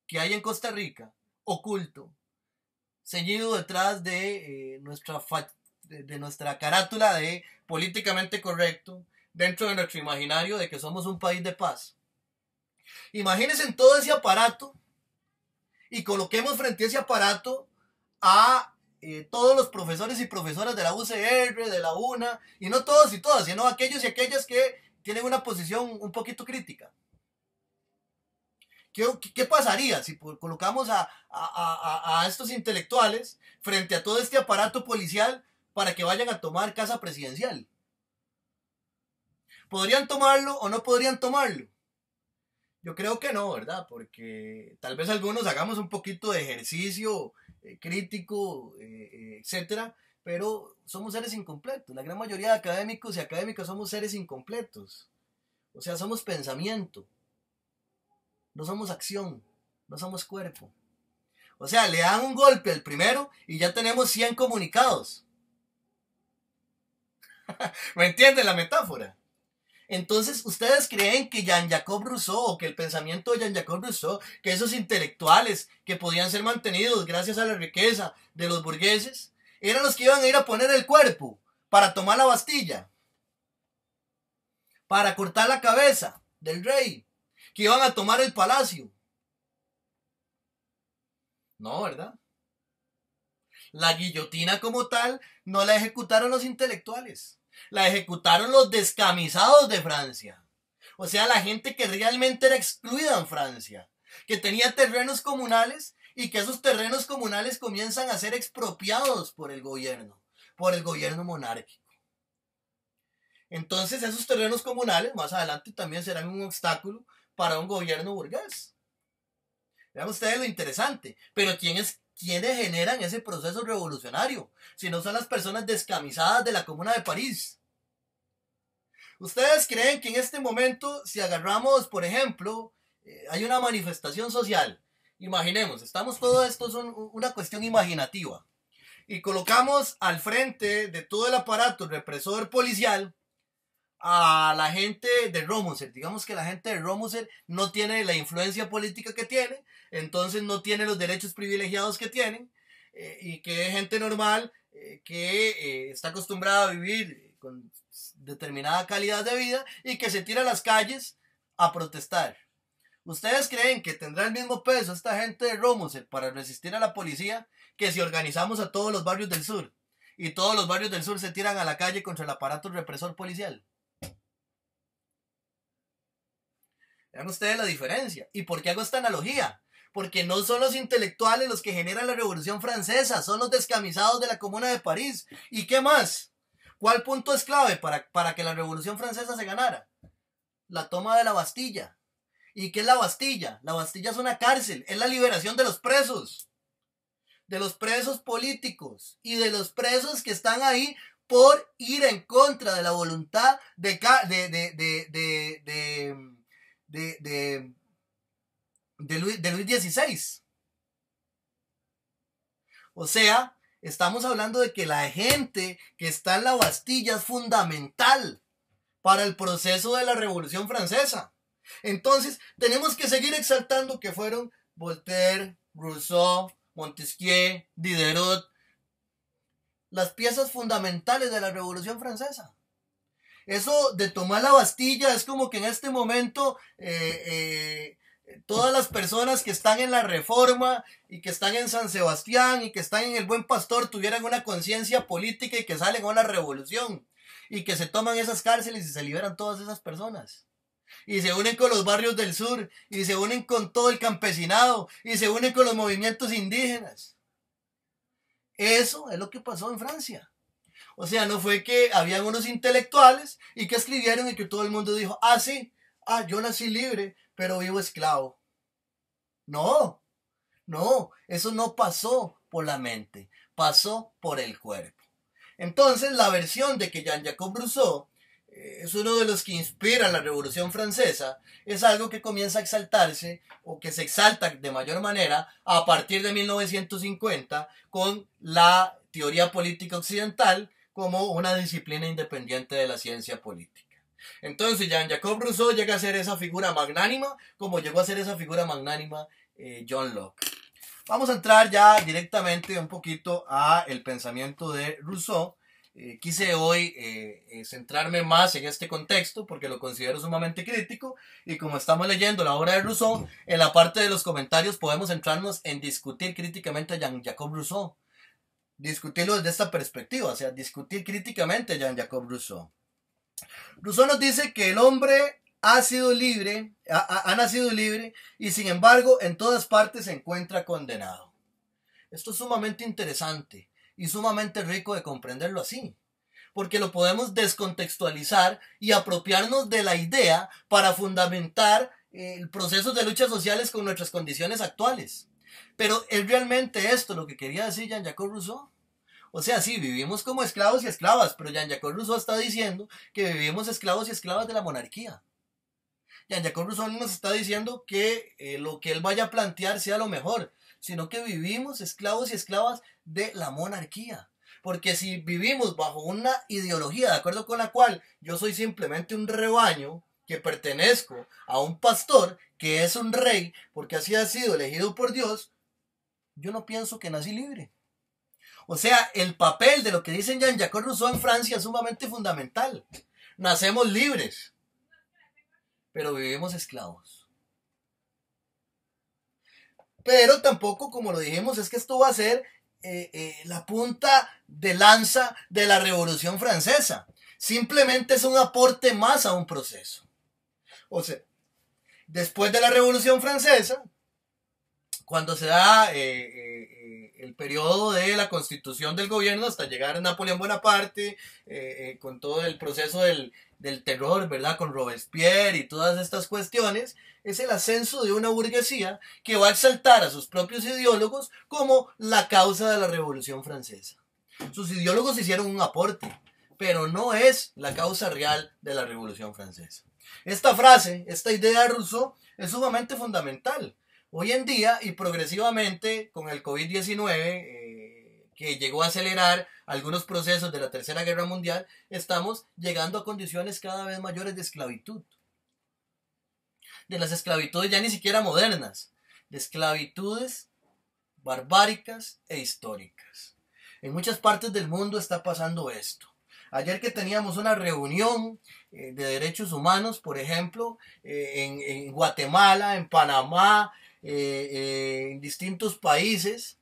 que hay en Costa Rica, oculto, ceñido detrás de nuestra carátula de políticamente correcto, dentro de nuestro imaginario de que somos un país de paz. Imagínense en todo ese aparato y coloquemos frente a ese aparato a todos los profesores y profesoras de la UCR, de la UNA, y no todos y todas, sino aquellos y aquellas que tienen una posición un poquito crítica. ¿Qué pasaría si colocamos a estos intelectuales frente a todo este aparato policial para que vayan a tomar casa presidencial? ¿Podrían tomarlo o no podrían tomarlo? Yo creo que no, ¿verdad? Porque tal vez algunos hagamos un poquito de ejercicio crítico, etcétera, pero somos seres incompletos. La gran mayoría de académicos y académicas somos seres incompletos. O sea, somos pensamiento. No somos acción, no somos cuerpo. O sea, le dan un golpe al primero y ya tenemos 100 comunicados. ¿Me entienden la metáfora? Entonces, ¿ustedes creen que Jean-Jacques Rousseau, o que el pensamiento de Jean-Jacques Rousseau, que esos intelectuales que podían ser mantenidos gracias a la riqueza de los burgueses, eran los que iban a ir a poner el cuerpo para tomar la Bastilla, para cortar la cabeza del rey, que iban a tomar el palacio? No, ¿verdad? La guillotina como tal no la ejecutaron los intelectuales, la ejecutaron los descamisados de Francia. O sea, la gente que realmente era excluida en Francia, que tenía terrenos comunales y que esos terrenos comunales comienzan a ser expropiados por el gobierno monárquico. Entonces esos terrenos comunales más adelante también serán un obstáculo para un gobierno burgués. Vean ustedes lo interesante. Pero ¿quiénes generan ese proceso revolucionario? Si no son las personas descamisadas de la Comuna de París. ¿Ustedes creen que en este momento, si agarramos, por ejemplo, hay una manifestación social? Imaginemos, todo esto es una cuestión imaginativa. Y colocamos al frente de todo el aparato represor policial a la gente de Romoser. Digamos que la gente de Romoser no tiene la influencia política que tiene, entonces no tiene los derechos privilegiados que tienen, y que es gente normal que está acostumbrada a vivir con determinada calidad de vida y que se tira a las calles a protestar. ¿Ustedes creen que tendrá el mismo peso esta gente de Romoser para resistir a la policía que si organizamos a todos los barrios del sur y todos los barrios del sur se tiran a la calle contra el aparato represor policial? Vean ustedes la diferencia. ¿Y por qué hago esta analogía? Porque no son los intelectuales los que generan la Revolución Francesa, son los descamisados de la Comuna de París. ¿Y qué más? ¿Cuál punto es clave para que la Revolución Francesa se ganara? La toma de la Bastilla. ¿Y qué es la Bastilla? La Bastilla es una cárcel, es la liberación de los presos políticos y de los presos que están ahí por ir en contra de la voluntad de Luis XVI. O sea, estamos hablando de que la gente que está en la Bastilla es fundamental para el proceso de la Revolución Francesa. Entonces, tenemos que seguir exaltando que fueron Voltaire, Rousseau, Montesquieu, Diderot, las piezas fundamentales de la Revolución Francesa. Eso de tomar la Bastilla es como que en este momento todas las personas que están en la Reforma y que están en San Sebastián y que están en el Buen Pastor tuvieran una conciencia política y que salen a una revolución y que se toman esas cárceles y se liberan todas esas personas. Y se unen con los barrios del sur y se unen con todo el campesinado y se unen con los movimientos indígenas. Eso es lo que pasó en Francia. O sea, no fue que habían unos intelectuales y que escribieron y que todo el mundo dijo, sí, yo nací libre, pero vivo esclavo. No, eso no pasó por la mente, pasó por el cuerpo. Entonces, la versión de que Jean-Jacques Rousseau es uno de los que inspira la Revolución Francesa, es algo que comienza a exaltarse o que se exalta de mayor manera a partir de 1950 con la teoría política occidental como una disciplina independiente de la ciencia política. Entonces Jean-Jacques Rousseau llega a ser esa figura magnánima como llegó a ser esa figura magnánima John Locke. Vamos a entrar ya directamente un poquito a el pensamiento de Rousseau. Quise hoy centrarme más en este contexto porque lo considero sumamente crítico y como estamos leyendo la obra de Rousseau, en la parte de los comentarios podemos centrarnos en discutir críticamente a Jean-Jacques Rousseau. Discutirlo desde esta perspectiva, o sea, discutir críticamente a Jean-Jacques Rousseau. Rousseau nos dice que el hombre ha nacido libre y sin embargo en todas partes se encuentra condenado. Esto es sumamente interesante y sumamente rico de comprenderlo así, porque lo podemos descontextualizar y apropiarnos de la idea para fundamentar procesos de luchas sociales con nuestras condiciones actuales. Pero ¿es realmente esto lo que quería decir Jean-Jacques Rousseau? O sea, sí, vivimos como esclavos y esclavas, pero Jean-Jacques Rousseau está diciendo que vivimos esclavos y esclavas de la monarquía. Jean-Jacques Rousseau no nos está diciendo que lo que él vaya a plantear sea lo mejor, sino que vivimos esclavos y esclavas de la monarquía. Porque si vivimos bajo una ideología de acuerdo con la cual yo soy simplemente un rebaño, que pertenezco a un pastor, que es un rey, porque así ha sido elegido por Dios, yo no pienso que nací libre. O sea, el papel de lo que dicen Jean-Jacques Rousseau en Francia es sumamente fundamental. Nacemos libres, pero vivimos esclavos. Pero tampoco, como lo dijimos, es que esto va a ser la punta de lanza de la Revolución Francesa. Simplemente es un aporte más a un proceso. O sea, después de la Revolución Francesa, cuando se da el periodo de la constitución del gobierno hasta llegar a Napoleón Bonaparte, con todo el proceso del terror, ¿verdad? Con Robespierre y todas estas cuestiones, es el ascenso de una burguesía que va a exaltar a sus propios ideólogos como la causa de la Revolución Francesa. Sus ideólogos hicieron un aporte, pero no es la causa real de la Revolución Francesa. Esta frase, esta idea de Rousseau es sumamente fundamental. Hoy en día y progresivamente con el COVID-19 que llegó a acelerar algunos procesos de la Tercera Guerra Mundial, estamos llegando a condiciones cada vez mayores de esclavitud. De las esclavitudes ya ni siquiera modernas, de esclavitudes barbáricas e históricas. En muchas partes del mundo está pasando esto. Ayer que teníamos una reunión de derechos humanos, por ejemplo, en Guatemala, en Panamá, en distintos países,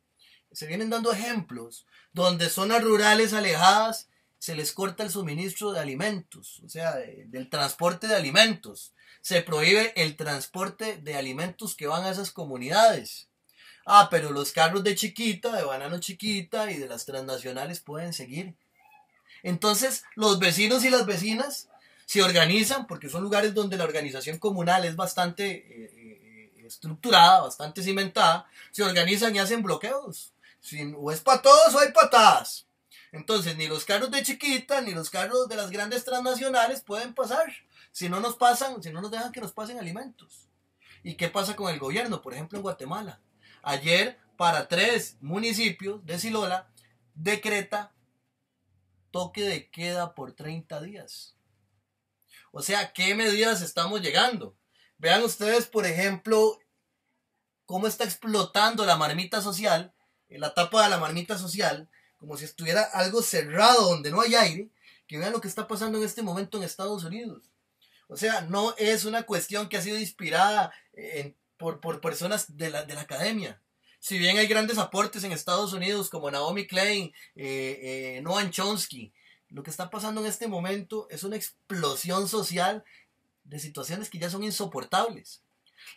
se vienen dando ejemplos donde zonas rurales alejadas se les corta el suministro de alimentos, o sea, del transporte de alimentos. Se prohíbe el transporte de alimentos que van a esas comunidades. Ah, pero los carros de Chiquita, de Banano Chiquita y de las transnacionales pueden seguir. Entonces, los vecinos y las vecinas se organizan, porque son lugares donde la organización comunal es bastante estructurada, bastante cimentada, se organizan y hacen bloqueos. O es para todos o hay patadas. Entonces, ni los carros de Chiquita, ni los carros de las grandes transnacionales pueden pasar. Si no nos dejan que nos pasen alimentos. ¿Y qué pasa con el gobierno? Por ejemplo, en Guatemala. Ayer, para 3 municipios de Silola, decreta toque de queda por 30 días. O sea, ¿qué medidas estamos llegando? Vean ustedes, por ejemplo, cómo está explotando la marmita social, la tapa de la marmita social, como si estuviera algo cerrado donde no hay aire, que vean lo que está pasando en este momento en Estados Unidos. O sea, no es una cuestión que ha sido inspirada por personas de la academia. Si bien hay grandes aportes en Estados Unidos como Naomi Klein, Noam Chomsky, lo que está pasando en este momento es una explosión social de situaciones que ya son insoportables.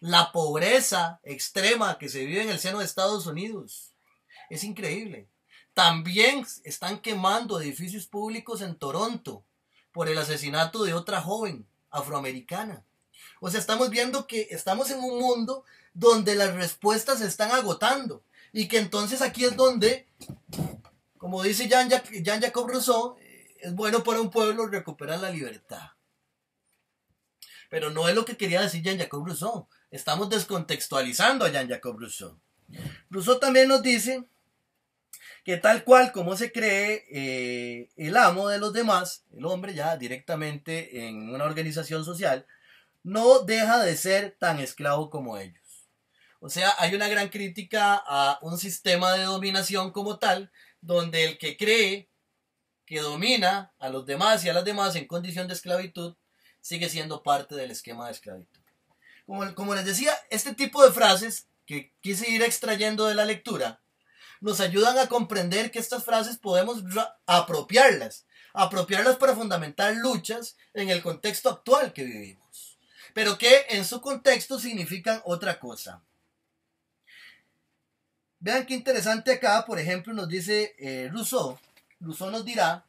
La pobreza extrema que se vive en el seno de Estados Unidos es increíble. También están quemando edificios públicos en Toronto por el asesinato de otra joven afroamericana. O sea, estamos viendo que estamos en un mundo donde las respuestas se están agotando y que entonces aquí es donde, como dice Jean-Jacques Rousseau, es bueno para un pueblo recuperar la libertad. Pero no es lo que quería decir Jean-Jacques Rousseau. Estamos descontextualizando a Jean-Jacques Rousseau. Rousseau también nos dice que tal cual como se cree el amo de los demás, el hombre ya directamente en una organización social, no deja de ser tan esclavo como ellos. O sea, hay una gran crítica a un sistema de dominación como tal, donde el que cree que domina a los demás y a las demás en condición de esclavitud, sigue siendo parte del esquema de esclavitud. Como les decía, este tipo de frases que quise ir extrayendo de la lectura, nos ayudan a comprender que estas frases podemos apropiarlas para fundamentar luchas en el contexto actual que vivimos, pero que en su contexto significan otra cosa. Vean qué interesante acá, por ejemplo, nos dice Rousseau nos dirá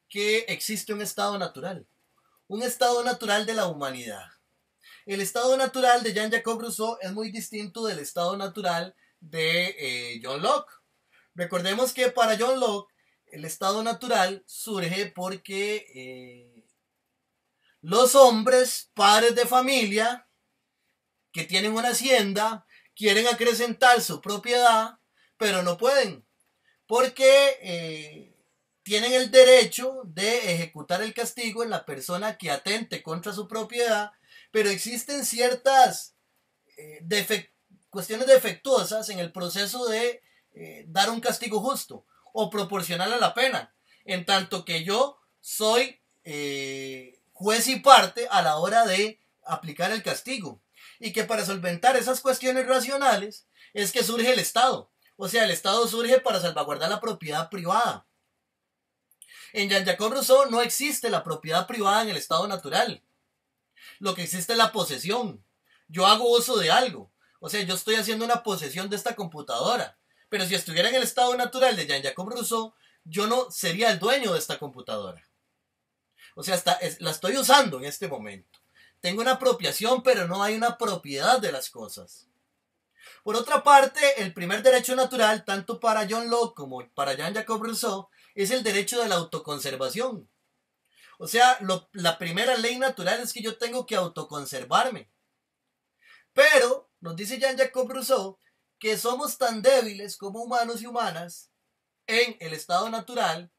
que existe un estado natural de la humanidad. El estado natural de Jean-Jacques Rousseau es muy distinto del estado natural de John Locke. Recordemos que para John Locke el estado natural surge porque los hombres, padres de familia, que tienen una hacienda, quieren acrecentar su propiedad, pero no pueden, porque tienen el derecho de ejecutar el castigo en la persona que atente contra su propiedad, pero existen ciertas cuestiones defectuosas en el proceso de dar un castigo justo o proporcional a la pena, en tanto que yo soy juez y parte a la hora de aplicar el castigo, y que para solventar esas cuestiones racionales es que surge el Estado. O sea, el Estado surge para salvaguardar la propiedad privada. En Jean-Jacques Rousseau no existe la propiedad privada en el estado natural. Lo que existe es la posesión. Yo hago uso de algo. O sea, yo estoy haciendo una posesión de esta computadora. Pero si estuviera en el estado natural de Jean-Jacques Rousseau, yo no sería el dueño de esta computadora. O sea, la estoy usando en este momento. Tengo una apropiación, pero no hay una propiedad de las cosas. Por otra parte, el primer derecho natural, tanto para John Locke como para Jean-Jacques Rousseau, es el derecho de la autoconservación. O sea, la primera ley natural es que yo tengo que autoconservarme. Pero, nos dice Jean-Jacques Rousseau, que somos tan débiles como humanos y humanas en el estado natural,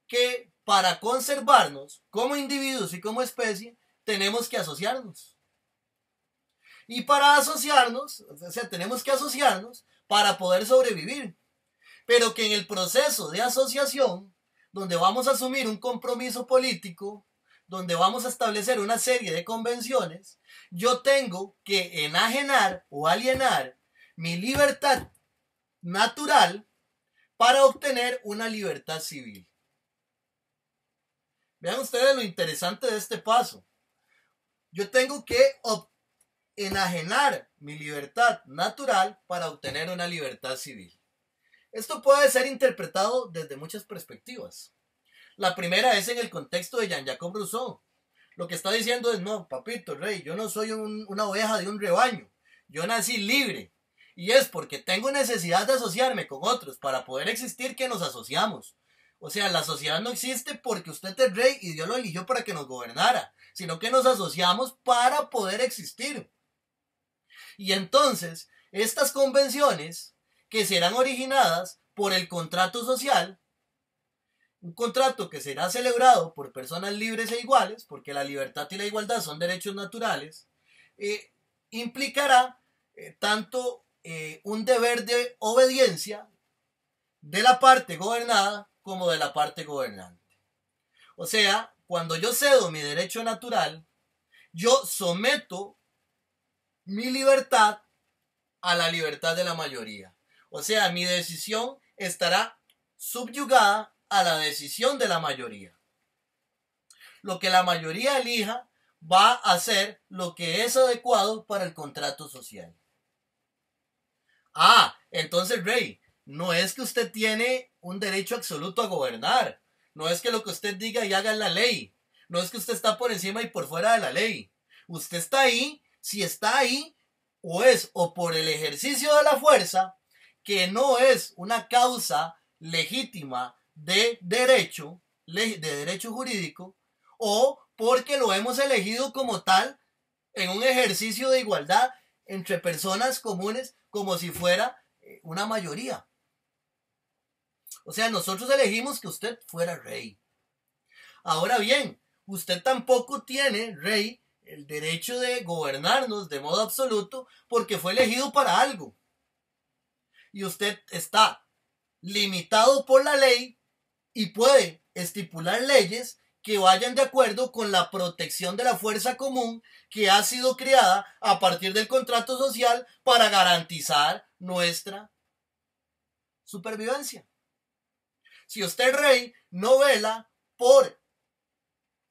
que para conservarnos como individuos y como especie, tenemos que asociarnos. Y para asociarnos, o sea, tenemos que asociarnos para poder sobrevivir. Pero que en el proceso de asociación, donde vamos a asumir un compromiso político, donde vamos a establecer una serie de convenciones, yo tengo que enajenar o alienar mi libertad natural para obtener una libertad civil. Vean ustedes lo interesante de este paso. Yo tengo que enajenar mi libertad natural para obtener una libertad civil. Esto puede ser interpretado desde muchas perspectivas. La primera es en el contexto de Jean-Jacques Rousseau. Lo que está diciendo es, no, papito, rey, yo no soy una oveja de un rebaño. Yo nací libre. Y es porque tengo necesidad de asociarme con otros para poder existir que nos asociamos. O sea, la sociedad no existe porque usted es rey y Dios lo eligió para que nos gobernara, sino que nos asociamos para poder existir. Y entonces, estas convenciones que serán originadas por el contrato social, un contrato que será celebrado por personas libres e iguales, porque la libertad y la igualdad son derechos naturales, implicará tanto un deber de obediencia de la parte gobernada como de la parte gobernante. O sea, cuando yo cedo mi derecho natural, yo someto mi libertad a la libertad de la mayoría. O sea, mi decisión estará subyugada a la decisión de la mayoría. Lo que la mayoría elija va a ser lo que es adecuado para el contrato social. Ah, entonces, rey, no es que usted tiene un derecho absoluto a gobernar. No es que lo que usted diga y haga es la ley. No es que usted está por encima y por fuera de la ley. Usted está ahí, si está ahí, o por el ejercicio de la fuerza, que no es una causa legítima de derecho, de derecho jurídico o porque lo hemos elegido como tal en un ejercicio de igualdad entre personas comunes como si fuera una mayoría. O sea, nosotros elegimos que usted fuera rey. Ahora bien, usted tampoco tiene, rey, el derecho de gobernarnos de modo absoluto porque fue elegido para algo. Y usted está limitado por la ley y puede estipular leyes que vayan de acuerdo con la protección de la fuerza común que ha sido creada a partir del contrato social para garantizar nuestra supervivencia. Si usted, rey, no vela por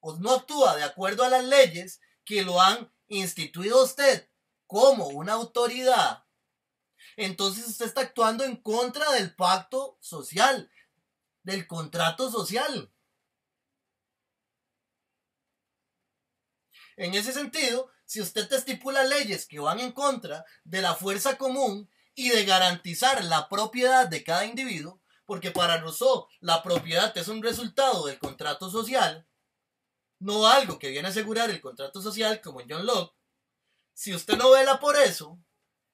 o no actúa de acuerdo a las leyes que lo han instituido a usted como una autoridad, entonces usted está actuando en contra del pacto social, del contrato social. En ese sentido, si usted estipula leyes que van en contra de la fuerza común y de garantizar la propiedad de cada individuo, porque para Rousseau la propiedad es un resultado del contrato social, no algo que viene a asegurar el contrato social como en John Locke, si usted no vela por eso,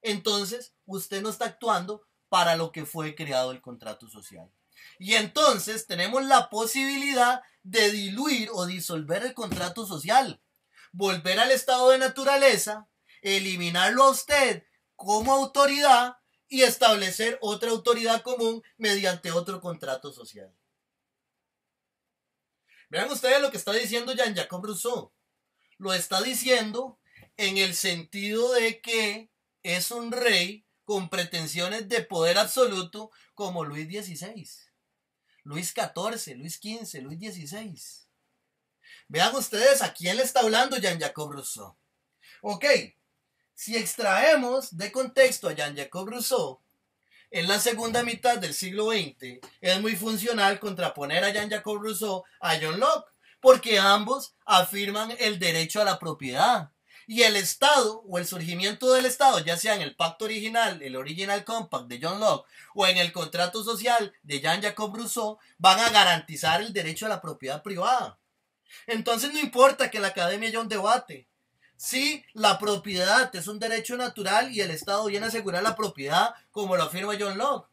entonces usted no está actuando para lo que fue creado el contrato social. Y entonces tenemos la posibilidad de diluir o disolver el contrato social, volver al estado de naturaleza, eliminarlo a usted como autoridad y establecer otra autoridad común mediante otro contrato social. Vean ustedes lo que está diciendo Jean-Jacques Rousseau. Lo está diciendo en el sentido de que es un rey con pretensiones de poder absoluto como Luis XVI, Luis XIV, Luis XV, Luis XVI. Vean ustedes a quién le está hablando Jean-Jacques Rousseau. Ok, si extraemos de contexto a Jean-Jacques Rousseau, en la segunda mitad del siglo XX es muy funcional contraponer a Jean-Jacques Rousseau a John Locke, porque ambos afirman el derecho a la propiedad. Y el Estado o el surgimiento del Estado, ya sea en el pacto original, el Original Compact de John Locke, o en el contrato social de Jean-Jacques Rousseau, van a garantizar el derecho a la propiedad privada. Entonces no importa que la academia haya un debate. Si la propiedad es un derecho natural y el Estado viene a asegurar la propiedad, como lo afirma John Locke.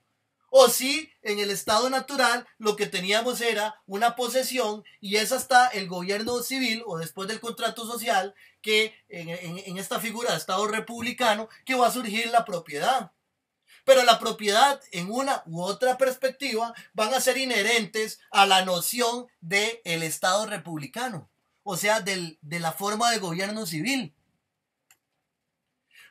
O si en el estado natural lo que teníamos era una posesión y es hasta el gobierno civil o después del contrato social que en esta figura de estado republicano que va a surgir la propiedad. Pero la propiedad en una u otra perspectiva van a ser inherentes a la noción del estado republicano, o sea, de la forma de gobierno civil.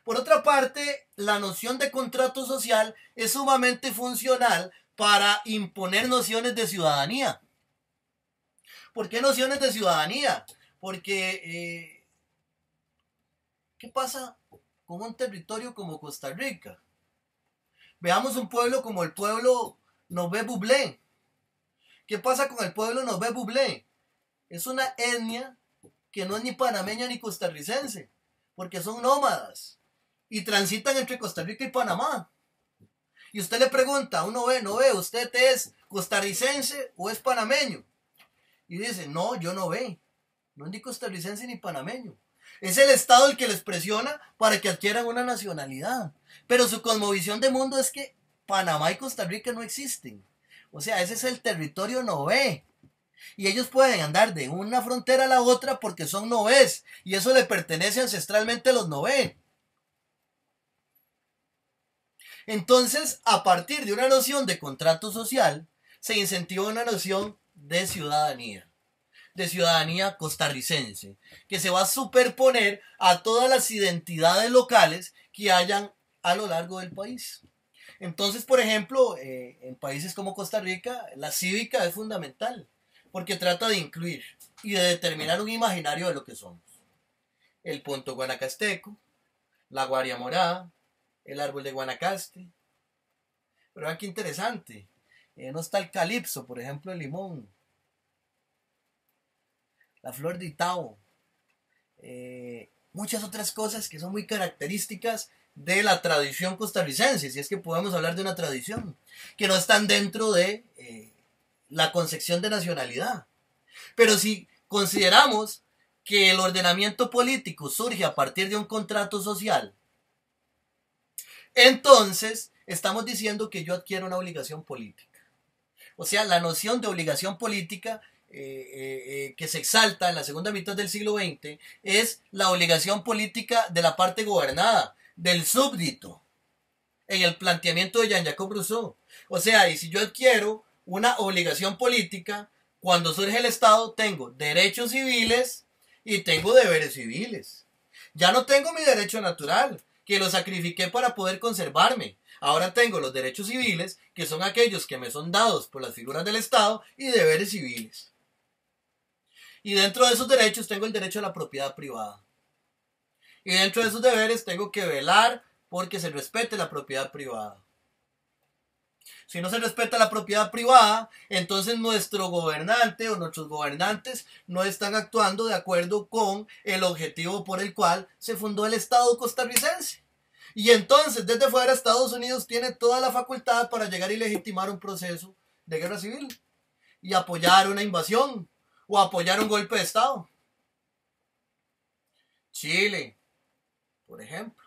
Por otra parte, la noción de contrato social es sumamente funcional para imponer nociones de ciudadanía. ¿Por qué nociones de ciudadanía? Porque, ¿qué pasa con un territorio como Costa Rica? Veamos un pueblo como el pueblo Nové Bublé. ¿Qué pasa con el pueblo Nové Bublé? Es una etnia que no es ni panameña ni costarricense, porque son nómadas y transitan entre Costa Rica y Panamá. Y usted le pregunta, no ve, ¿usted es costarricense o es panameño? Y dice, no, yo no ve, no es ni costarricense ni panameño. Es el Estado el que les presiona para que adquieran una nacionalidad. Pero su cosmovisión de mundo es que Panamá y Costa Rica no existen. O sea, ese es el territorio nové. Y ellos pueden andar de una frontera a la otra porque son novés. Y eso le pertenece ancestralmente a los nové. Entonces, a partir de una noción de contrato social, se incentiva una noción de ciudadanía costarricense, que se va a superponer a todas las identidades locales que hayan a lo largo del país. Entonces, por ejemplo, en países como Costa Rica, la cívica es fundamental, porque trata de incluir y de determinar un imaginario de lo que somos. El punto guanacasteco, la guaria morada, el árbol de Guanacaste. Pero vean qué interesante. No está el calipso, por ejemplo, el limón. La flor de Itao. Muchas otras cosas que son muy características de la tradición costarricense, si es que podemos hablar de una tradición, que no están dentro de la concepción de nacionalidad. Pero si consideramos que el ordenamiento político surge a partir de un contrato social, entonces estamos diciendo que yo adquiero una obligación política. O sea, la noción de obligación política que se exalta en la segunda mitad del siglo XX es la obligación política de la parte gobernada, del súbdito, en el planteamiento de Jean-Jacques Rousseau. O sea, y si yo adquiero una obligación política, cuando surge el Estado tengo derechos civiles y tengo deberes civiles. Ya no tengo mi derecho natural, que lo sacrifiqué para poder conservarme. Ahora tengo los derechos civiles, que son aquellos que me son dados por las figuras del Estado, y deberes civiles. Y dentro de esos derechos tengo el derecho a la propiedad privada. Y dentro de esos deberes tengo que velar porque se respete la propiedad privada. Si no se respeta la propiedad privada, entonces nuestro gobernante o nuestros gobernantes no están actuando de acuerdo con el objetivo por el cual se fundó el Estado costarricense. Y entonces desde fuera Estados Unidos tiene toda la facultad para llegar y legitimar un proceso de guerra civil y apoyar una invasión o apoyar un golpe de Estado. Chile, por ejemplo.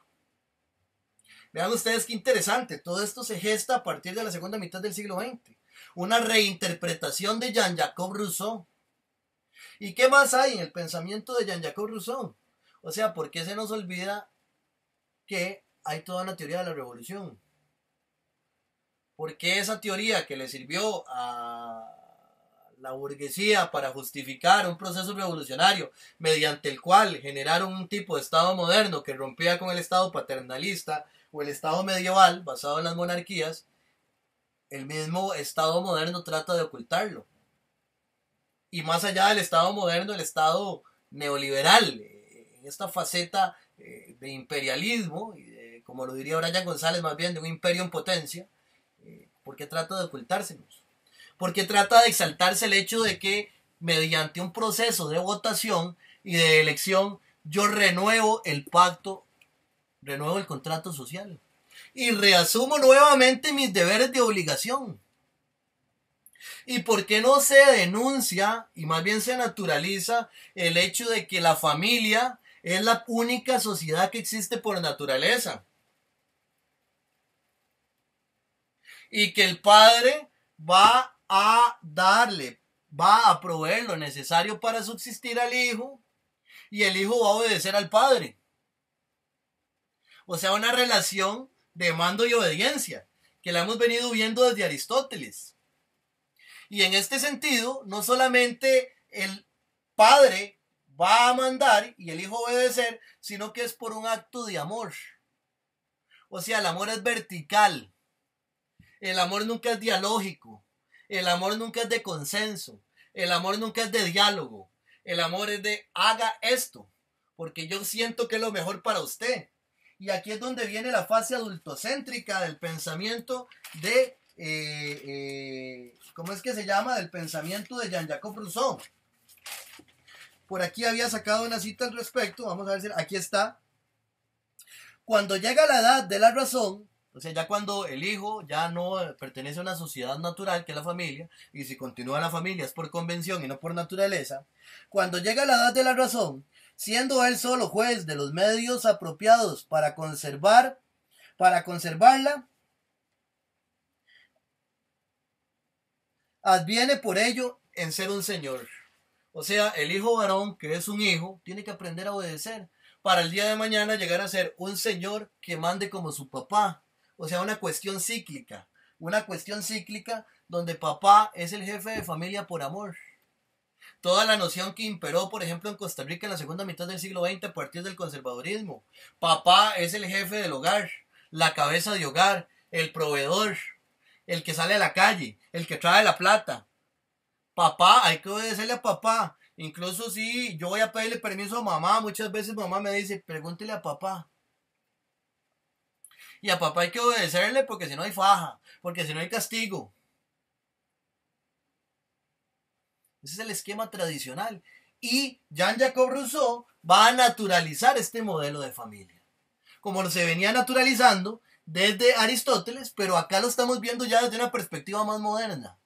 Vean ustedes qué interesante, todo esto se gesta a partir de la segunda mitad del siglo XX. Una reinterpretación de Jean-Jacques Rousseau. ¿Y qué más hay en el pensamiento de Jean-Jacques Rousseau? O sea, ¿por qué se nos olvida que hay toda una teoría de la revolución? ¿Por qué esa teoría que le sirvió a la burguesía para justificar un proceso revolucionario mediante el cual generaron un tipo de Estado moderno que rompía con el Estado paternalista o el Estado medieval basado en las monarquías, el mismo Estado moderno trata de ocultarlo? Y más allá del Estado moderno, el Estado neoliberal, en esta faceta de imperialismo, como lo diría Brian González, más bien de un imperio en potencia, ¿por qué trata de ocultárselos? Porque trata de exaltarse el hecho de que mediante un proceso de votación y de elección yo renuevo el pacto, renuevo el contrato social y reasumo nuevamente mis deberes de obligación. ¿Y por qué no se denuncia y más bien se naturaliza el hecho de que la familia es la única sociedad que existe por naturaleza? Y que el padre va a darle, va a proveer lo necesario para subsistir al hijo y el hijo va a obedecer al padre. O sea, una relación de mando y obediencia que la hemos venido viendo desde Aristóteles. Y en este sentido, no solamente el padre va a mandar y el hijo obedecer, sino que es por un acto de amor. O sea, el amor es vertical. El amor nunca es dialógico. El amor nunca es de consenso. El amor nunca es de diálogo. El amor es de haga esto, porque yo siento que es lo mejor para usted. Y aquí es donde viene la fase adultocéntrica del pensamiento de, ¿cómo es que se llama? Del pensamiento de Jean-Jacques Rousseau. Por aquí había sacado una cita al respecto. Vamos a ver si aquí está. Cuando llega la edad de la razón, o sea, ya cuando el hijo ya no pertenece a una sociedad natural, que es la familia, y si continúa la familia es por convención y no por naturaleza, cuando llega la edad de la razón, siendo él solo juez de los medios apropiados para conservarla, adviene por ello en ser un señor. O sea, el hijo varón, que es un hijo, tiene que aprender a obedecer para el día de mañana llegar a ser un señor que mande como su papá. O sea, una cuestión cíclica donde papá es el jefe de familia por amor. Toda la noción que imperó, por ejemplo, en Costa Rica en la segunda mitad del siglo XX a partir del conservadurismo. Papá es el jefe del hogar, la cabeza de hogar, el proveedor, el que sale a la calle, el que trae la plata. Papá, hay que obedecerle a papá. Incluso si yo voy a pedirle permiso a mamá, muchas veces mamá me dice, pregúntele a papá. Y a papá hay que obedecerle porque si no hay faja, porque si no hay castigo. Ese es el esquema tradicional. Y Jean-Jacques Rousseau va a naturalizar este modelo de familia. Como se venía naturalizando desde Aristóteles, pero acá lo estamos viendo ya desde una perspectiva más moderna.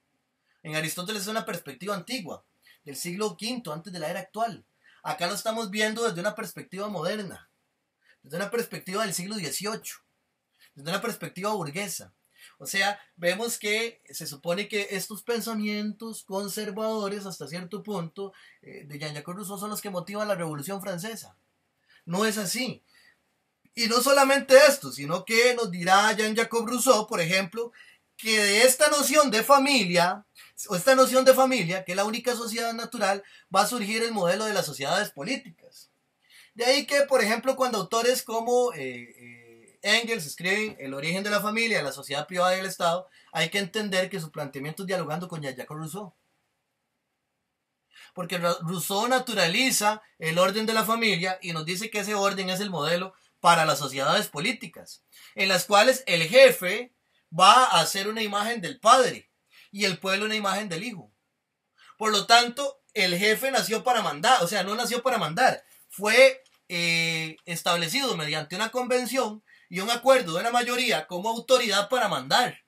En Aristóteles es una perspectiva antigua, del siglo V antes de la era actual. Acá lo estamos viendo desde una perspectiva moderna, desde una perspectiva del siglo XVIII, desde una perspectiva burguesa. O sea, vemos que se supone que estos pensamientos conservadores hasta cierto punto de Jean-Jacques Rousseau son los que motivan la Revolución Francesa. No es así. Y no solamente esto, sino que nos dirá Jean-Jacques Rousseau, por ejemplo, que de esta noción de familia, o esta noción de familia, que es la única sociedad natural, va a surgir el modelo de las sociedades políticas. De ahí que, por ejemplo, cuando autores como Engels escriben El origen de la familia, la sociedad privada y el Estado, hay que entender que su planteamiento es dialogando con Jean-Jacques Rousseau. Porque Rousseau naturaliza el orden de la familia y nos dice que ese orden es el modelo para las sociedades políticas, en las cuales el jefe va a ser una imagen del padre y el pueblo una imagen del hijo. Por lo tanto, el jefe nació para mandar, o sea, no nació para mandar, fue establecido mediante una convención y un acuerdo de la mayoría como autoridad para mandar.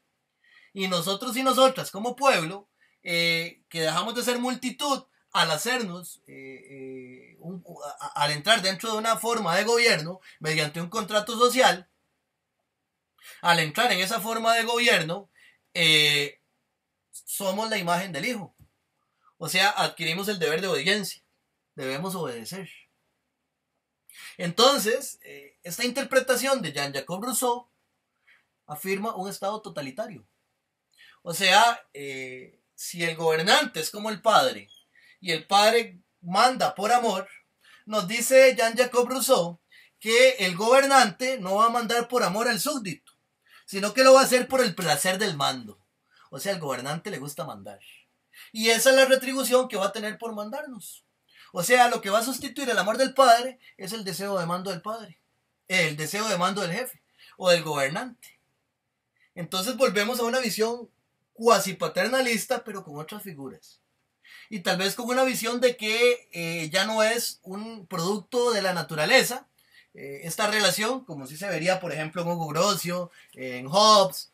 Y nosotros y nosotras como pueblo, que dejamos de ser multitud, al hacernos, al entrar dentro de una forma de gobierno, mediante un contrato social, al entrar en esa forma de gobierno, somos la imagen del hijo. O sea, adquirimos el deber de obediencia. Debemos obedecer. Entonces, esta interpretación de Jean-Jacques Rousseau afirma un estado totalitario. O sea, si el gobernante es como el padre y el padre manda por amor, nos dice Jean-Jacques Rousseau que el gobernante no va a mandar por amor al súbdito, sino que lo va a hacer por el placer del mando. O sea, al gobernante le gusta mandar. Y esa es la retribución que va a tener por mandarnos. O sea, lo que va a sustituir el amor del padre es el deseo de mando del padre, el deseo de mando del jefe o del gobernante. Entonces volvemos a una visión cuasi paternalista, pero con otras figuras. Y tal vez con una visión de que ya no es un producto de la naturaleza, esta relación, como si se vería, por ejemplo, en Hugo Grocio, en Hobbes,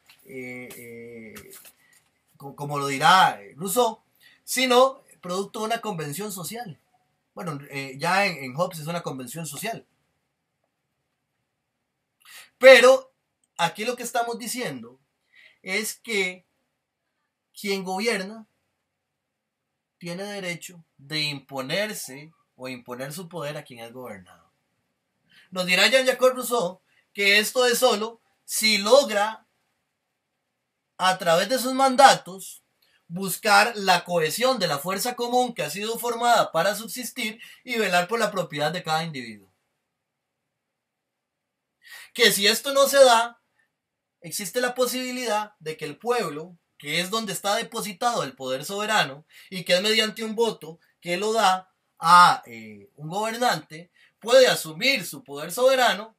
como lo dirá Rousseau, sino producto de una convención social. Bueno, ya en Hobbes es una convención social. Pero aquí lo que estamos diciendo es que quien gobierna tiene derecho de imponerse o imponer su poder a quien es gobernado. Nos dirá Jean-Jacques Rousseau que esto es solo si logra a través de sus mandatos buscar la cohesión de la fuerza común que ha sido formada para subsistir y velar por la propiedad de cada individuo. Que si esto no se da, existe la posibilidad de que el pueblo, que es donde está depositado el poder soberano y que es mediante un voto que lo da a un gobernante, puede asumir su poder soberano,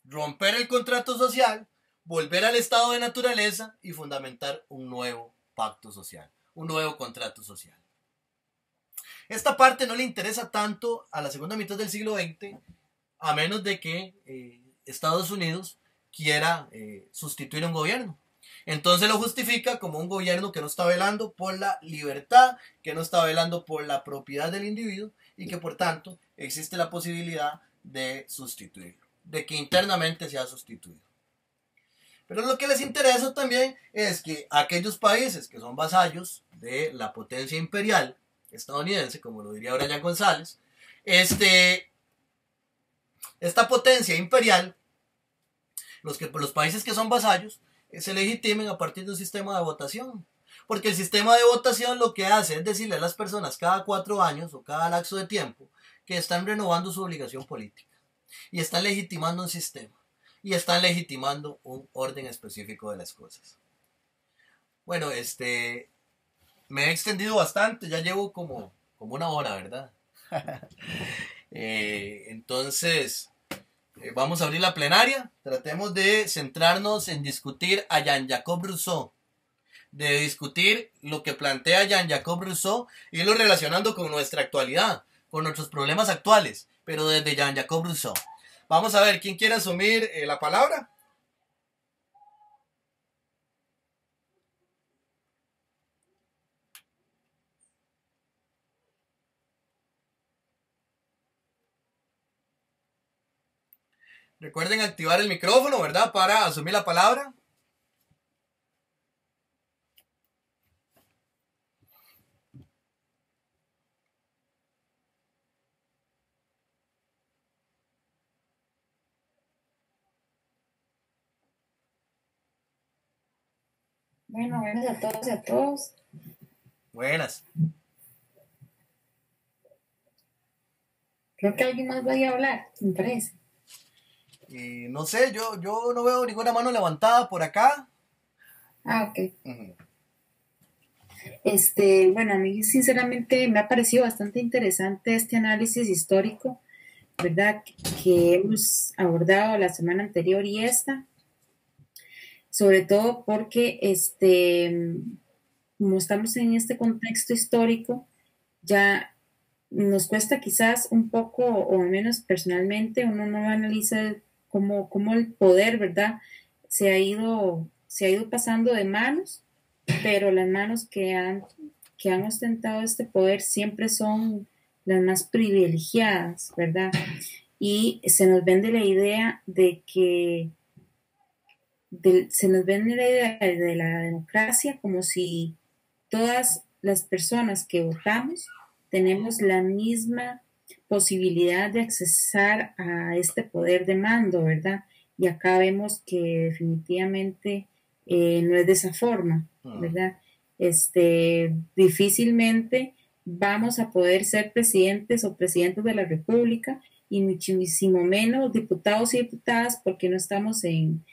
romper el contrato social, volver al estado de naturaleza y fundamentar un nuevo pacto social, un nuevo contrato social. Esta parte no le interesa tanto a la segunda mitad del siglo XX, a menos de que Estados Unidos quiera sustituir un gobierno. Entonces lo justifica como un gobierno que no está velando por la libertad, que no está velando por la propiedad del individuo y que por tanto existe la posibilidad de sustituirlo, de que internamente sea sustituido. Pero lo que les interesa también es que aquellos países que son vasallos de la potencia imperial estadounidense, como lo diría Brian González, esta potencia imperial, los países que son vasallos, se legitimen a partir de un sistema de votación. Porque el sistema de votación lo que hace es decirle a las personas cada 4 años o cada lapso de tiempo que están renovando su obligación política. Y están legitimando un sistema. Y están legitimando un orden específico de las cosas. Bueno, me he extendido bastante, ya llevo como 1 hora, ¿verdad? Entonces, vamos a abrir la plenaria. Tratemos de centrarnos en discutir a Jean-Jacques Rousseau, de discutir lo que plantea Jean-Jacques Rousseau y lo relacionando con nuestra actualidad, con nuestros problemas actuales, pero desde Jean-Jacques Rousseau. Vamos a ver, ¿quién quiere asumir la palabra? Recuerden activar el micrófono, ¿verdad? Para asumir la palabra. Bueno, buenas a todos y a todos. Buenas. Creo que alguien más vaya a hablar, me parece. No sé, yo no veo ninguna mano levantada por acá. Ok. Bueno, a mí sinceramente me ha parecido bastante interesante este análisis histórico, ¿verdad? Que hemos abordado la semana anterior y esta, sobre todo porque como estamos en este contexto histórico, ya nos cuesta quizás un poco, o al menos personalmente, uno no analiza cómo el poder, ¿verdad? Se ha ido pasando de manos, pero las manos que han ostentado este poder siempre son las más privilegiadas, ¿verdad? Y se nos vende la idea se nos vende la idea de la democracia como si todas las personas que votamos tenemos la misma posibilidad de accesar a este poder de mando, ¿verdad? Y acá vemos que definitivamente no es de esa forma, ¿verdad? Difícilmente vamos a poder ser presidentes o presidentes de la República y muchísimo menos diputados y diputadas porque no estamos en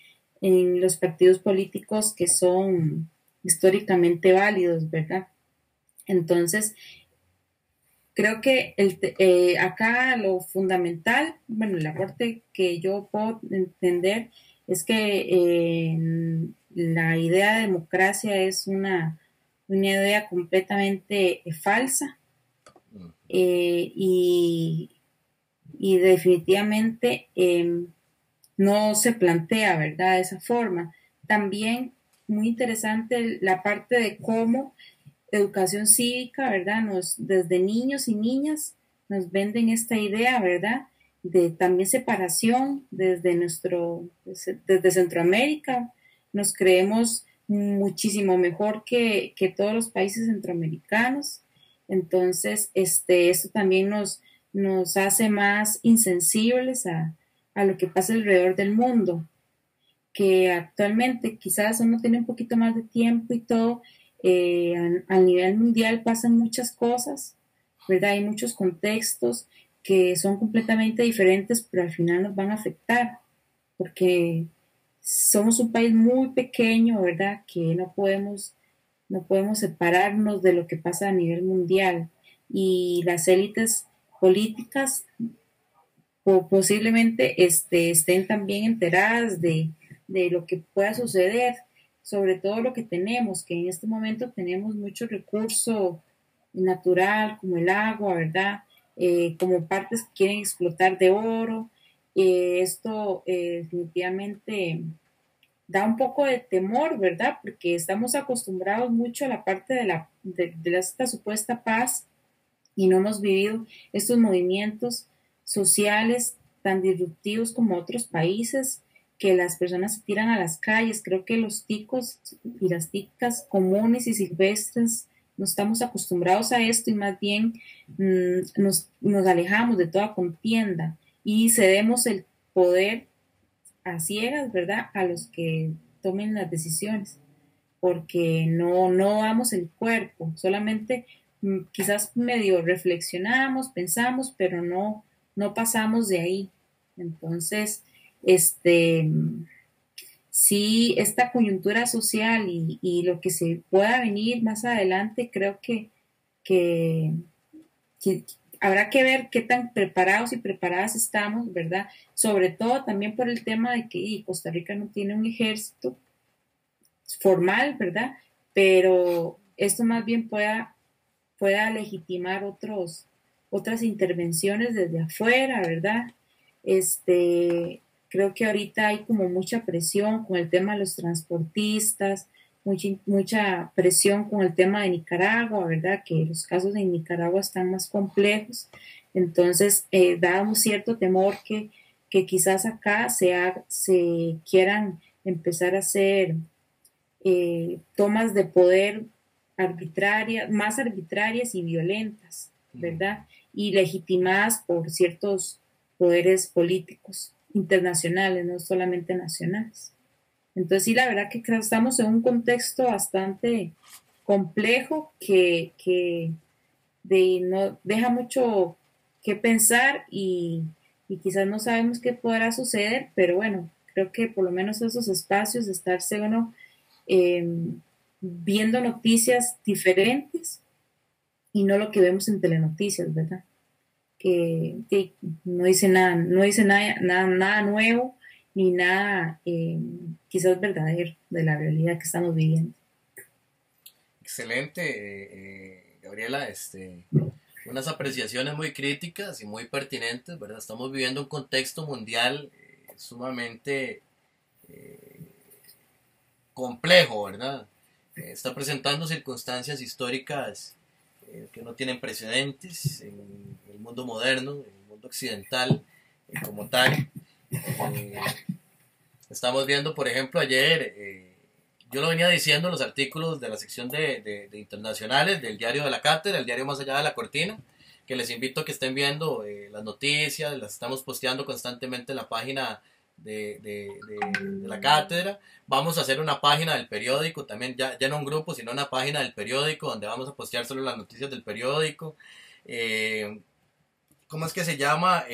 los partidos políticos que son históricamente válidos, ¿verdad? Entonces, creo que acá lo fundamental, bueno, el aporte que yo puedo entender es que la idea de democracia es una idea completamente falsa y definitivamente no se plantea, ¿verdad? De esa forma. También muy interesante la parte de cómo educación cívica, ¿verdad? Desde niños y niñas nos venden esta idea, ¿verdad? De también separación desde Centroamérica. Nos creemos muchísimo mejor que todos los países centroamericanos. Entonces, esto también nos hace más insensibles a lo que pasa alrededor del mundo, que actualmente quizás uno tiene un poquito más de tiempo y todo, a nivel mundial pasan muchas cosas, ¿verdad? Hay muchos contextos que son completamente diferentes, pero al final nos van a afectar, porque somos un país muy pequeño, ¿verdad? Que no podemos separarnos de lo que pasa a nivel mundial. Y las élites políticas posiblemente estén también enteradas de lo que pueda suceder, sobre todo lo que tenemos, que en este momento tenemos mucho recurso natural, como el agua, ¿verdad? Como partes que quieren explotar de oro. Esto definitivamente da un poco de temor, ¿verdad? Porque estamos acostumbrados mucho a la parte de esta supuesta paz y no hemos vivido estos movimientos sociales tan disruptivos como otros países, que las personas se tiran a las calles. Creo que los ticos y las ticas comunes y silvestres no estamos acostumbrados a esto y más bien nos alejamos de toda contienda y cedemos el poder a ciegas, ¿verdad? A los que tomen las decisiones, porque no damos el cuerpo, solamente quizás medio reflexionamos, pensamos, pero no pasamos de ahí. Entonces, este, sí, esta coyuntura social y lo que se pueda venir más adelante, creo que, que habrá que ver qué tan preparados y preparadas estamos, ¿verdad? Sobre todo también por el tema de que Costa Rica no tiene un ejército formal, ¿verdad? Pero esto más bien pueda legitimar otras intervenciones desde afuera, ¿verdad? Creo que ahorita hay como mucha presión con el tema de los transportistas, mucha presión con el tema de Nicaragua, ¿verdad? Que los casos en Nicaragua están más complejos. Entonces, da un cierto temor que quizás acá se quieran empezar a hacer tomas de poder arbitrarias, más arbitrarias y violentas, ¿verdad? Y legitimadas por ciertos poderes políticos internacionales, no solamente nacionales. Entonces sí, la verdad que estamos en un contexto bastante complejo que no deja mucho que pensar y quizás no sabemos qué podrá suceder, pero bueno, creo que por lo menos esos espacios de estarse uno eh, viendo noticias diferentes y no lo que vemos en telenoticias, ¿verdad? Que no dice nada, no dice nada nuevo ni nada quizás verdadero de la realidad que estamos viviendo. Excelente, Gabriela, unas apreciaciones muy críticas y muy pertinentes, ¿verdad? Estamos viviendo un contexto mundial sumamente complejo, ¿verdad? Está presentando circunstancias históricas que no tienen precedentes en el mundo moderno, en el mundo occidental como tal. Estamos viendo, por ejemplo, ayer, yo lo venía diciendo en los artículos de la sección de internacionales del diario de la cátedra, el diario más allá de la cortina, que les invito a que estén viendo las noticias, las estamos posteando constantemente en la página de la cátedra. Vamos a hacer una página del periódico, también ya no un grupo, sino una página del periódico donde vamos a postear solo las noticias del periódico. ¿Cómo es que se llama?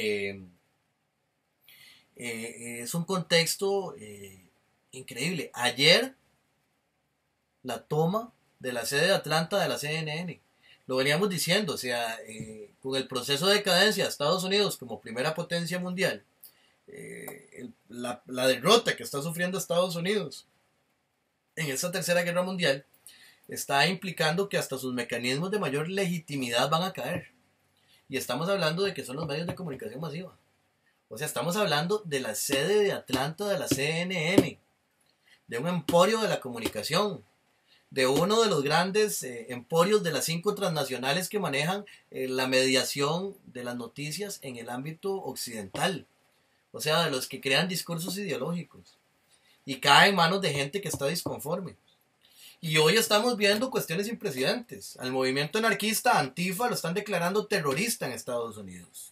Es un contexto increíble. Ayer la toma de la sede de Atlanta de la CNN, lo veníamos diciendo, o sea, con el proceso de decadencia de Estados Unidos como primera potencia mundial, la derrota que está sufriendo Estados Unidos en esta tercera guerra mundial está implicando que hasta sus mecanismos de mayor legitimidad van a caer. Y estamos hablando de que son los medios de comunicación masiva. O sea, estamos hablando de la sede de Atlanta de la CNN, de un emporio de la comunicación, de uno de los grandes emporios de las 5 transnacionales que manejan la mediación de las noticias en el ámbito occidental. O sea, de los que crean discursos ideológicos. Y cae en manos de gente que está disconforme. Y hoy estamos viendo cuestiones sin precedentes. Al movimiento anarquista Antifa lo están declarando terrorista en Estados Unidos.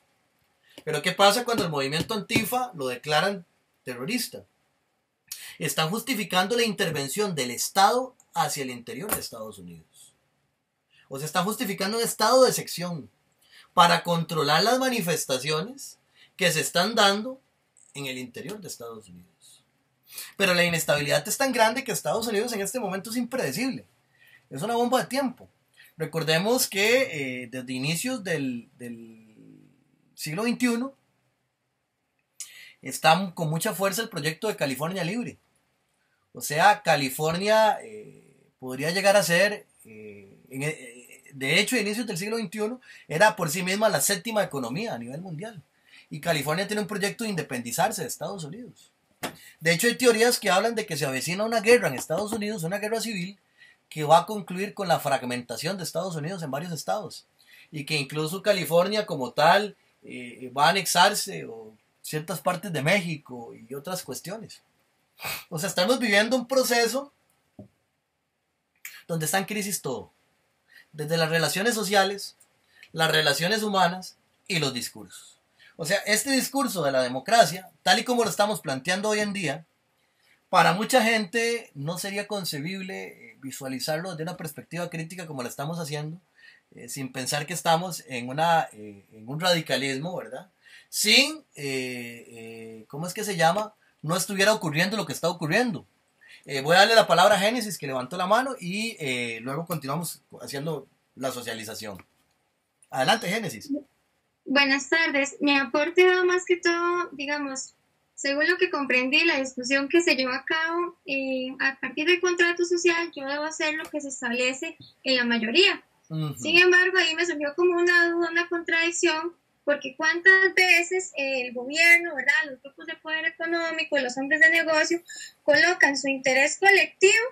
Pero ¿qué pasa cuando el movimiento Antifa lo declaran terrorista? Están justificando la intervención del Estado hacia el interior de Estados Unidos. O sea, están justificando un estado de sección para controlar las manifestaciones que se están dando en el interior de Estados Unidos. Pero la inestabilidad es tan grande que Estados Unidos en este momento es impredecible. Es una bomba de tiempo. Recordemos que desde inicios del siglo XXI está con mucha fuerza el proyecto de California Libre. O sea, California podría llegar a ser, de hecho, a inicios del siglo XXI, era por sí misma la 7ª economía a nivel mundial. Y California tiene un proyecto de independizarse de Estados Unidos. De hecho, hay teorías que hablan de que se avecina una guerra en Estados Unidos, una guerra civil, que va a concluir con la fragmentación de Estados Unidos en varios estados. Y que incluso California como tal va a anexarse o ciertas partes de México y otras cuestiones. O sea, estamos viviendo un proceso donde está en crisis todo. Desde las relaciones sociales, las relaciones humanas y los discursos. O sea, este discurso de la democracia, tal y como lo estamos planteando hoy en día, para mucha gente no sería concebible visualizarlo desde una perspectiva crítica como lo estamos haciendo, sin pensar que estamos en un radicalismo, ¿verdad? Sin, ¿cómo es que se llama? No estuviera ocurriendo lo que está ocurriendo. Voy a darle la palabra a Génesis, que levantó la mano, y luego continuamos haciendo la socialización. Adelante, Génesis. Buenas tardes. Mi aporte va más que todo, digamos, según lo que comprendí, la discusión que se llevó a cabo a partir del contrato social, yo debo hacer lo que se establece en la mayoría. Sin embargo, ahí me surgió como una duda, una contradicción, porque cuántas veces el gobierno, ¿verdad?, los grupos de poder económico, los hombres de negocio, colocan su interés colectivo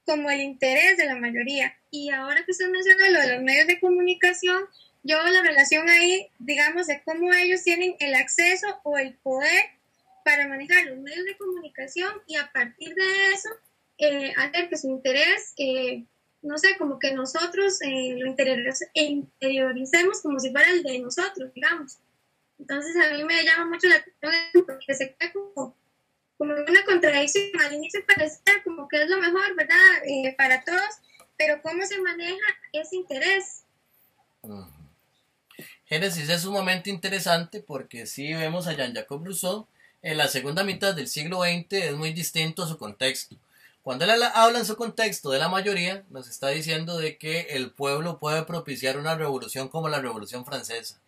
como el interés de la mayoría. Y ahora que usted menciona lo de los medios de comunicación, yo veo la relación ahí, digamos, de cómo ellos tienen el acceso o el poder para manejar los medios de comunicación y a partir de eso hacer que su interés, no sé, como que nosotros lo interioricemos como si fuera el de nosotros, digamos. Entonces a mí me llama mucho la atención porque se queda como una contradicción. Al inicio parecía como que es lo mejor, ¿verdad? Para todos, pero ¿cómo se maneja ese interés? Génesis es sumamente interesante porque si vemos a Jean-Jacques Rousseau en la segunda mitad del siglo XX es muy distinto a su contexto. Cuando él habla en su contexto de la mayoría, nos está diciendo de que el pueblo puede propiciar una revolución como la Revolución Francesa.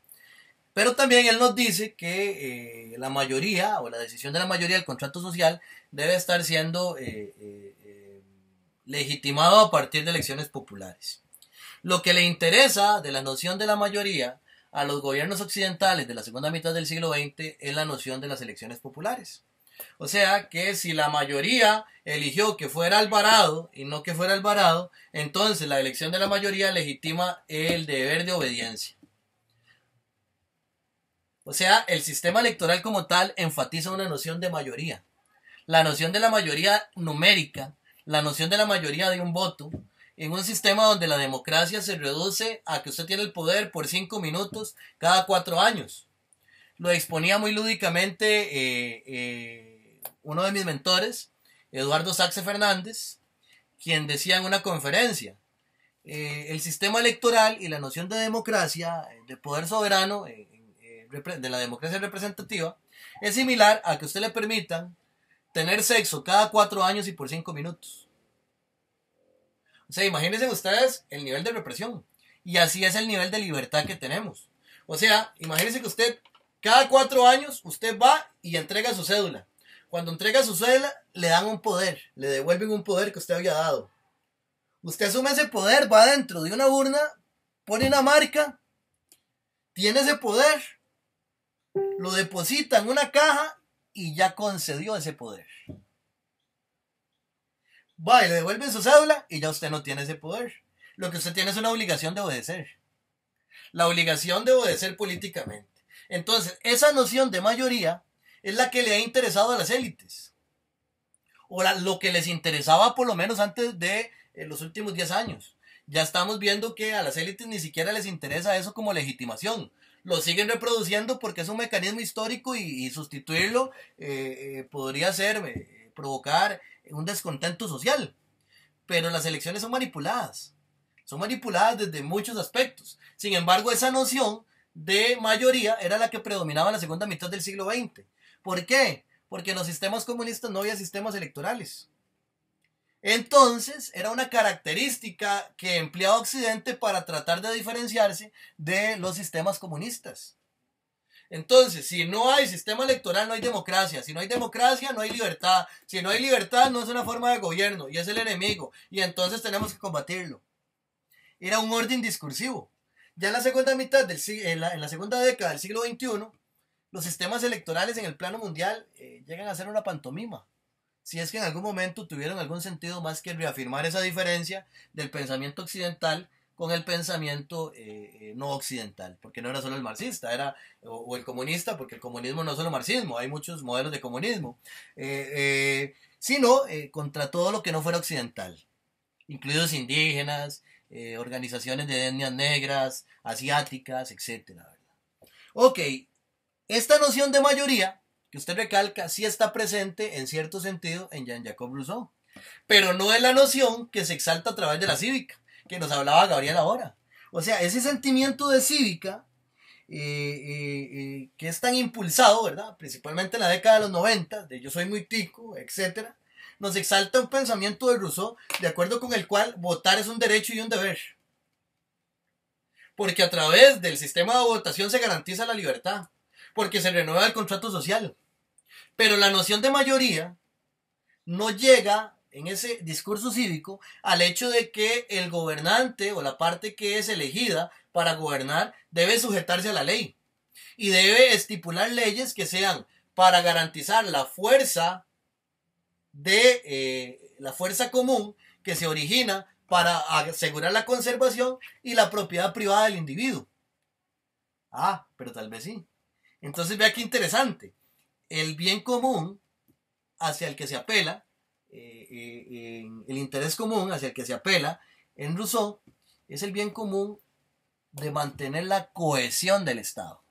Pero también él nos dice que la mayoría o la decisión de la mayoría del contrato social debe estar siendo legitimado a partir de elecciones populares. Lo que le interesa de la noción de la mayoría a los gobiernos occidentales de la segunda mitad del siglo XX es la noción de las elecciones populares. O sea que si la mayoría eligió que fuera Alvarado y no que fuera Alvarado, entonces la elección de la mayoría legitima el deber de obediencia. O sea, el sistema electoral como tal enfatiza una noción de mayoría. La noción de la mayoría numérica, la noción de la mayoría de un voto, en un sistema donde la democracia se reduce a que usted tiene el poder por 5 minutos cada 4 años. Lo exponía muy lúdicamente uno de mis mentores, Eduardo Saxe Fernández, quien decía en una conferencia, el sistema electoral y la noción de democracia, de poder soberano, de la democracia representativa, es similar a que usted le permitan tener sexo cada 4 años y por 5 minutos. O sea, imagínense ustedes el nivel de represión. Y así es el nivel de libertad que tenemos. O sea, imagínense que usted, cada 4 años, usted va y entrega su cédula. Cuando entrega su cédula, le dan un poder. Le devuelven un poder que usted había dado. Usted asume ese poder, va dentro de una urna, pone una marca, tiene ese poder, lo deposita en una caja y ya concedió ese poder. Va y le devuelven su cédula y ya usted no tiene ese poder. Lo que usted tiene es una obligación de obedecer. La obligación de obedecer políticamente. Entonces, esa noción de mayoría es la que le ha interesado a las élites. O lo que les interesaba por lo menos antes de los últimos 10 años. Ya estamos viendo que a las élites ni siquiera les interesa eso como legitimación. Lo siguen reproduciendo porque es un mecanismo histórico y sustituirlo podría ser, provocar un descontento social. Pero las elecciones son manipuladas. Son manipuladas desde muchos aspectos. Sin embargo, esa noción de mayoría era la que predominaba en la segunda mitad del siglo XX. ¿Por qué? Porque en los sistemas comunistas no había sistemas electorales. Entonces, era una característica que empleaba Occidente para tratar de diferenciarse de los sistemas comunistas. Entonces, si no hay sistema electoral, no hay democracia. Si no hay democracia, no hay libertad. Si no hay libertad, no es una forma de gobierno y es el enemigo. Y entonces tenemos que combatirlo. Era un orden discursivo. Ya en la segunda mitad en la segunda década del siglo XXI, los sistemas electorales en el plano mundial llegan a ser una pantomima. Si es que en algún momento tuvieron algún sentido más que reafirmar esa diferencia del pensamiento occidental con el pensamiento no occidental, porque no era solo el marxista, era o el comunista, porque el comunismo no es solo marxismo, hay muchos modelos de comunismo, sino contra todo lo que no fuera occidental, incluidos indígenas, organizaciones de etnias negras, asiáticas, etc. Ok, esta noción de mayoría que usted recalca sí está presente en cierto sentido en Jean-Jacques Rousseau, pero no es la noción que se exalta a través de la cívica, que nos hablaba Gabriel ahora. O sea, ese sentimiento de cívica que es tan impulsado, ¿verdad? Principalmente en la década de los 90, de yo soy muy tico, etc., nos exalta un pensamiento de Rousseau de acuerdo con el cual votar es un derecho y un deber. Porque a través del sistema de votación se garantiza la libertad, porque se renueva el contrato social. Pero la noción de mayoría no llega en ese discurso cívico al hecho de que el gobernante o la parte que es elegida para gobernar debe sujetarse a la ley y debe estipular leyes que sean para garantizar la fuerza la fuerza común que se origina para asegurar la conservación y la propiedad privada del individuo. Ah, pero tal vez sí. Entonces vea qué interesante. el bien común hacia el que se apela, el interés común hacia el que se apela en Rousseau, es el bien común de mantener la cohesión del Estado.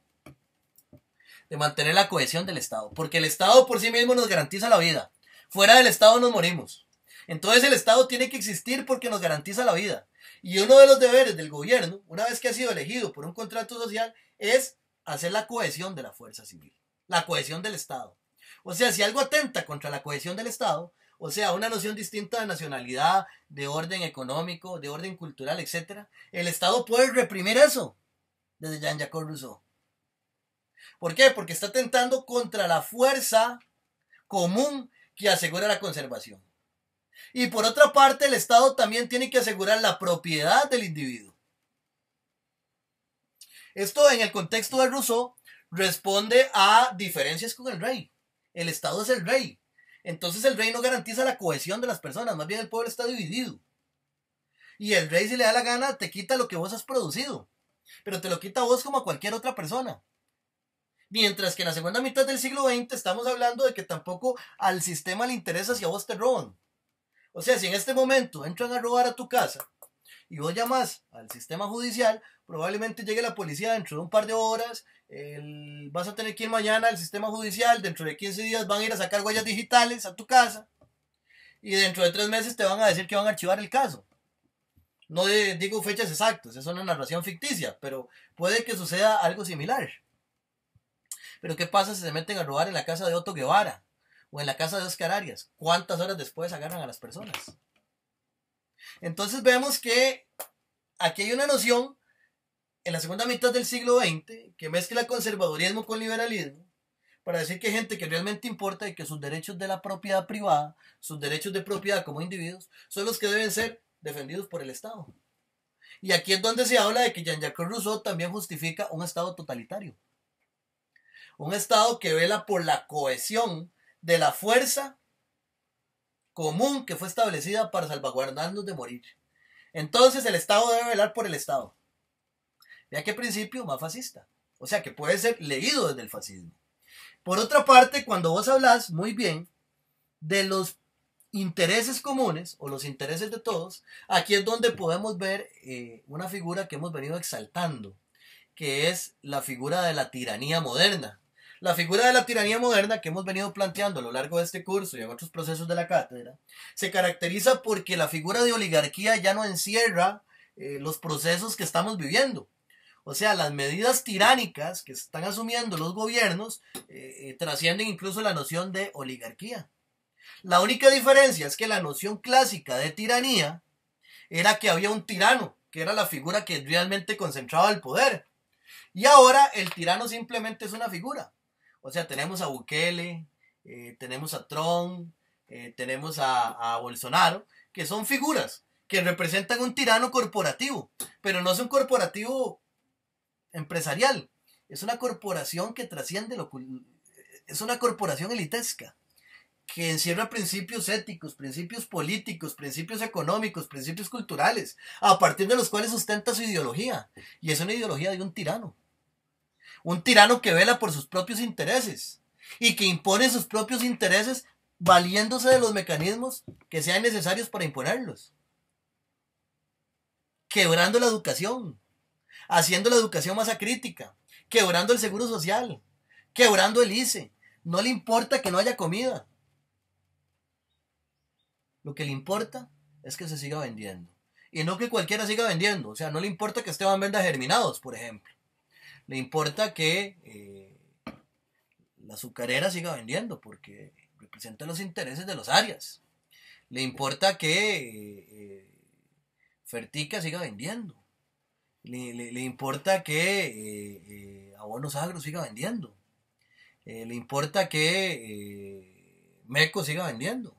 De mantener la cohesión del Estado. Porque el Estado por sí mismo nos garantiza la vida. Fuera del Estado nos morimos. Entonces el Estado tiene que existir porque nos garantiza la vida. Y uno de los deberes del gobierno, una vez que ha sido elegido por un contrato social, es hacer la cohesión de la fuerza civil. La cohesión del Estado. O sea, si algo atenta contra la cohesión del Estado, o sea, una noción distinta de nacionalidad, de orden económico, de orden cultural, etc., el Estado puede reprimir eso, desde Jean-Jacques Rousseau. ¿Por qué? Porque está atentando contra la fuerza común que asegura la conservación. Y por otra parte, el Estado también tiene que asegurar la propiedad del individuo. Esto en el contexto de Rousseau responde a diferencias con el rey. El Estado es el rey. Entonces el rey no garantiza la cohesión de las personas, más bien el pueblo está dividido. Y el rey, si le da la gana, te quita lo que vos has producido, pero te lo quita a vos como a cualquier otra persona. Mientras que en la segunda mitad del siglo XX estamos hablando de que tampoco al sistema le interesa si a vos te roban. O sea, si en este momento entran a robar a tu casa y vos llamas al sistema judicial, probablemente llegue la policía dentro de un par de horas, vas a tener que ir mañana al sistema judicial, dentro de 15 días van a ir a sacar huellas digitales a tu casa y dentro de 3 meses te van a decir que van a archivar el caso. No digo fechas exactas, es una narración ficticia, pero puede que suceda algo similar. Pero ¿qué pasa si se meten a robar en la casa de Otto Guevara o en la casa de Oscar Arias? ¿Cuántas horas después agarran a las personas? Entonces vemos que aquí hay una noción en la segunda mitad del siglo XX que mezcla conservadurismo con liberalismo para decir que hay gente que realmente importa y que sus derechos de la propiedad privada, sus derechos de propiedad como individuos, son los que deben ser defendidos por el Estado. Y aquí es donde se habla de que Jean-Jacques Rousseau también justifica un Estado totalitario. Un Estado que vela por la cohesión de la fuerza común que fue establecida para salvaguardarnos de morir. Entonces el Estado debe velar por el Estado. Vea qué principio más fascista. O sea que puede ser leído desde el fascismo. Por otra parte, cuando vos hablas muy bien de los intereses comunes o los intereses de todos, aquí es donde podemos ver una figura que hemos venido exaltando, que es la figura de la tiranía moderna. La figura de la tiranía moderna que hemos venido planteando a lo largo de este curso y en otros procesos de la cátedra, se caracteriza porque la figura de oligarquía ya no encierra los procesos que estamos viviendo. O sea, las medidas tiránicas que están asumiendo los gobiernos trascienden incluso la noción de oligarquía. La única diferencia es que la noción clásica de tiranía era que había un tirano, que era la figura que realmente concentraba el poder. Y ahora el tirano simplemente es una figura. O sea, tenemos a Bukele, tenemos a Trump, tenemos a Bolsonaro, que son figuras que representan un tirano corporativo, pero no es un corporativo empresarial, es una corporación que trasciende es una corporación elitesca, que encierra principios éticos, principios políticos, principios económicos, principios culturales, a partir de los cuales sustenta su ideología, y es una ideología de un tirano. Un tirano que vela por sus propios intereses y que impone sus propios intereses valiéndose de los mecanismos que sean necesarios para imponerlos. Quebrando la educación, haciendo la educación más acrítica, quebrando el seguro social, quebrando el ICE. No le importa que no haya comida. Lo que le importa es que se siga vendiendo. Y no que cualquiera siga vendiendo. O sea, no le importa que Esteban venda germinados, por ejemplo. Le importa que la azucarera siga vendiendo porque representa los intereses de los Arias. Le importa que Fertica siga vendiendo. Le importa que Abonos Agro siga vendiendo. Le importa que Meco siga vendiendo.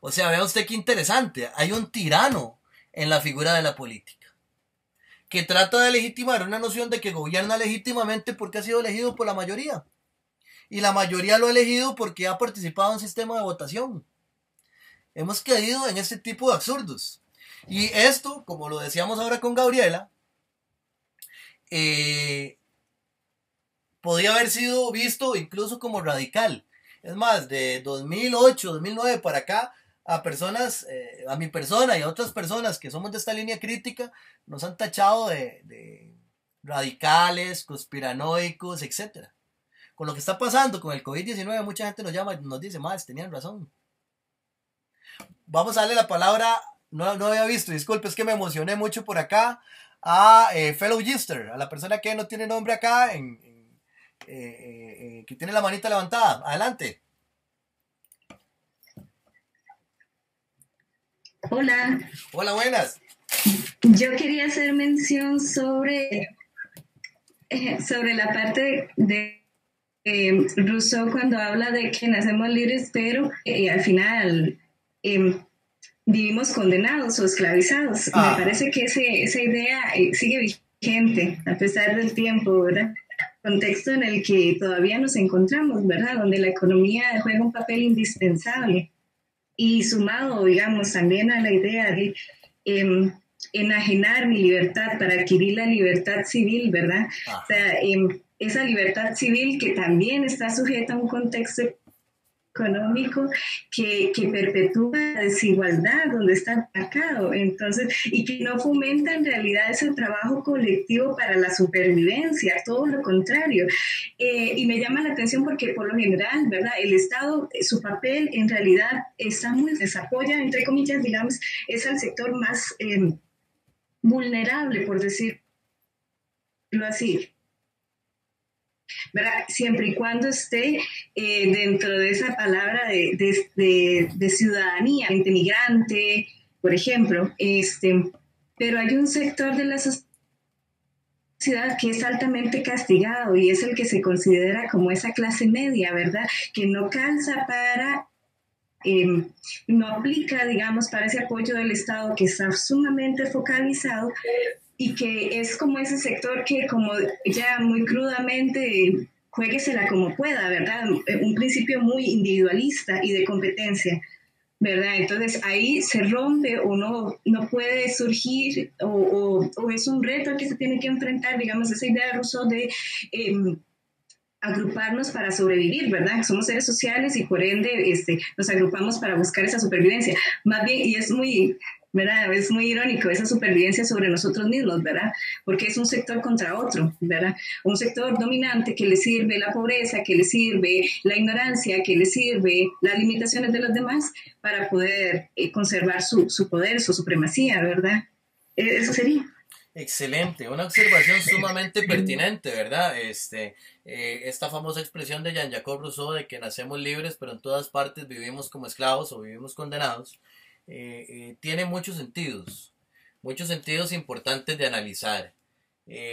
O sea, vea usted qué interesante. Hay un tirano en la figura de la política que trata de legitimar una noción de que gobierna legítimamente porque ha sido elegido por la mayoría. Y la mayoría lo ha elegido porque ha participado en un sistema de votación. Hemos caído en este tipo de absurdos. Y esto, como lo decíamos ahora con Gabriela, podía haber sido visto incluso como radical. Es más, de 2008, 2009 para acá, a personas, a mi persona y a otras personas que somos de esta línea crítica, nos han tachado de radicales, conspiranoicos, etcétera. Con lo que está pasando con el COVID-19, mucha gente nos llama y nos dice, más, tenían razón. Vamos a darle la palabra, no había visto, disculpe, es que me emocioné mucho por acá, a Fellow Gister, a la persona que no tiene nombre acá, que tiene la manita levantada. Adelante. Hola. Hola, buenas. Yo quería hacer mención sobre la parte de Rousseau cuando habla de que nacemos libres, pero al final vivimos condenados o esclavizados. Me parece que esa idea sigue vigente a pesar del tiempo, ¿verdad? Contexto en el que todavía nos encontramos, ¿verdad? Donde la economía juega un papel indispensable. Y sumado, digamos, también a la idea de enajenar mi libertad para adquirir la libertad civil, ¿verdad? O sea, esa libertad civil que también está sujeta a un contexto económico que perpetúa la desigualdad donde está marcado, entonces, y que no fomenta en realidad ese trabajo colectivo para la supervivencia, todo lo contrario. Y me llama la atención porque por lo general, ¿verdad? El Estado, su papel en realidad está muy desapoya, entre comillas, digamos, es el sector más vulnerable, por decirlo así, ¿verdad? Siempre y cuando esté dentro de esa palabra de ciudadanía, gente migrante, por ejemplo, pero hay un sector de la sociedad que es altamente castigado y es el que se considera como esa clase media, ¿verdad? Que no calza para... no aplica, digamos, para ese apoyo del Estado que está sumamente focalizado y que es como ese sector que como ya muy crudamente juéguesela como pueda, ¿verdad? Un principio muy individualista y de competencia, ¿verdad? Entonces ahí se rompe o no puede surgir o es un reto que se tiene que enfrentar, digamos, esa idea de Rousseau de... agruparnos para sobrevivir, ¿verdad? Somos seres sociales y por ende nos agrupamos para buscar esa supervivencia. Más bien, y es muy, ¿verdad? Es muy irónico esa supervivencia sobre nosotros mismos, ¿verdad? Porque es un sector contra otro, ¿verdad? Un sector dominante que le sirve la pobreza, que le sirve la ignorancia, que le sirve las limitaciones de los demás para poder conservar su poder, su supremacía, ¿verdad? Eso sería. Excelente, una observación sumamente pertinente, ¿verdad? Esta famosa expresión de Jean-Jacques Rousseau de que nacemos libres, pero en todas partes vivimos como esclavos o vivimos condenados, tiene muchos sentidos importantes de analizar.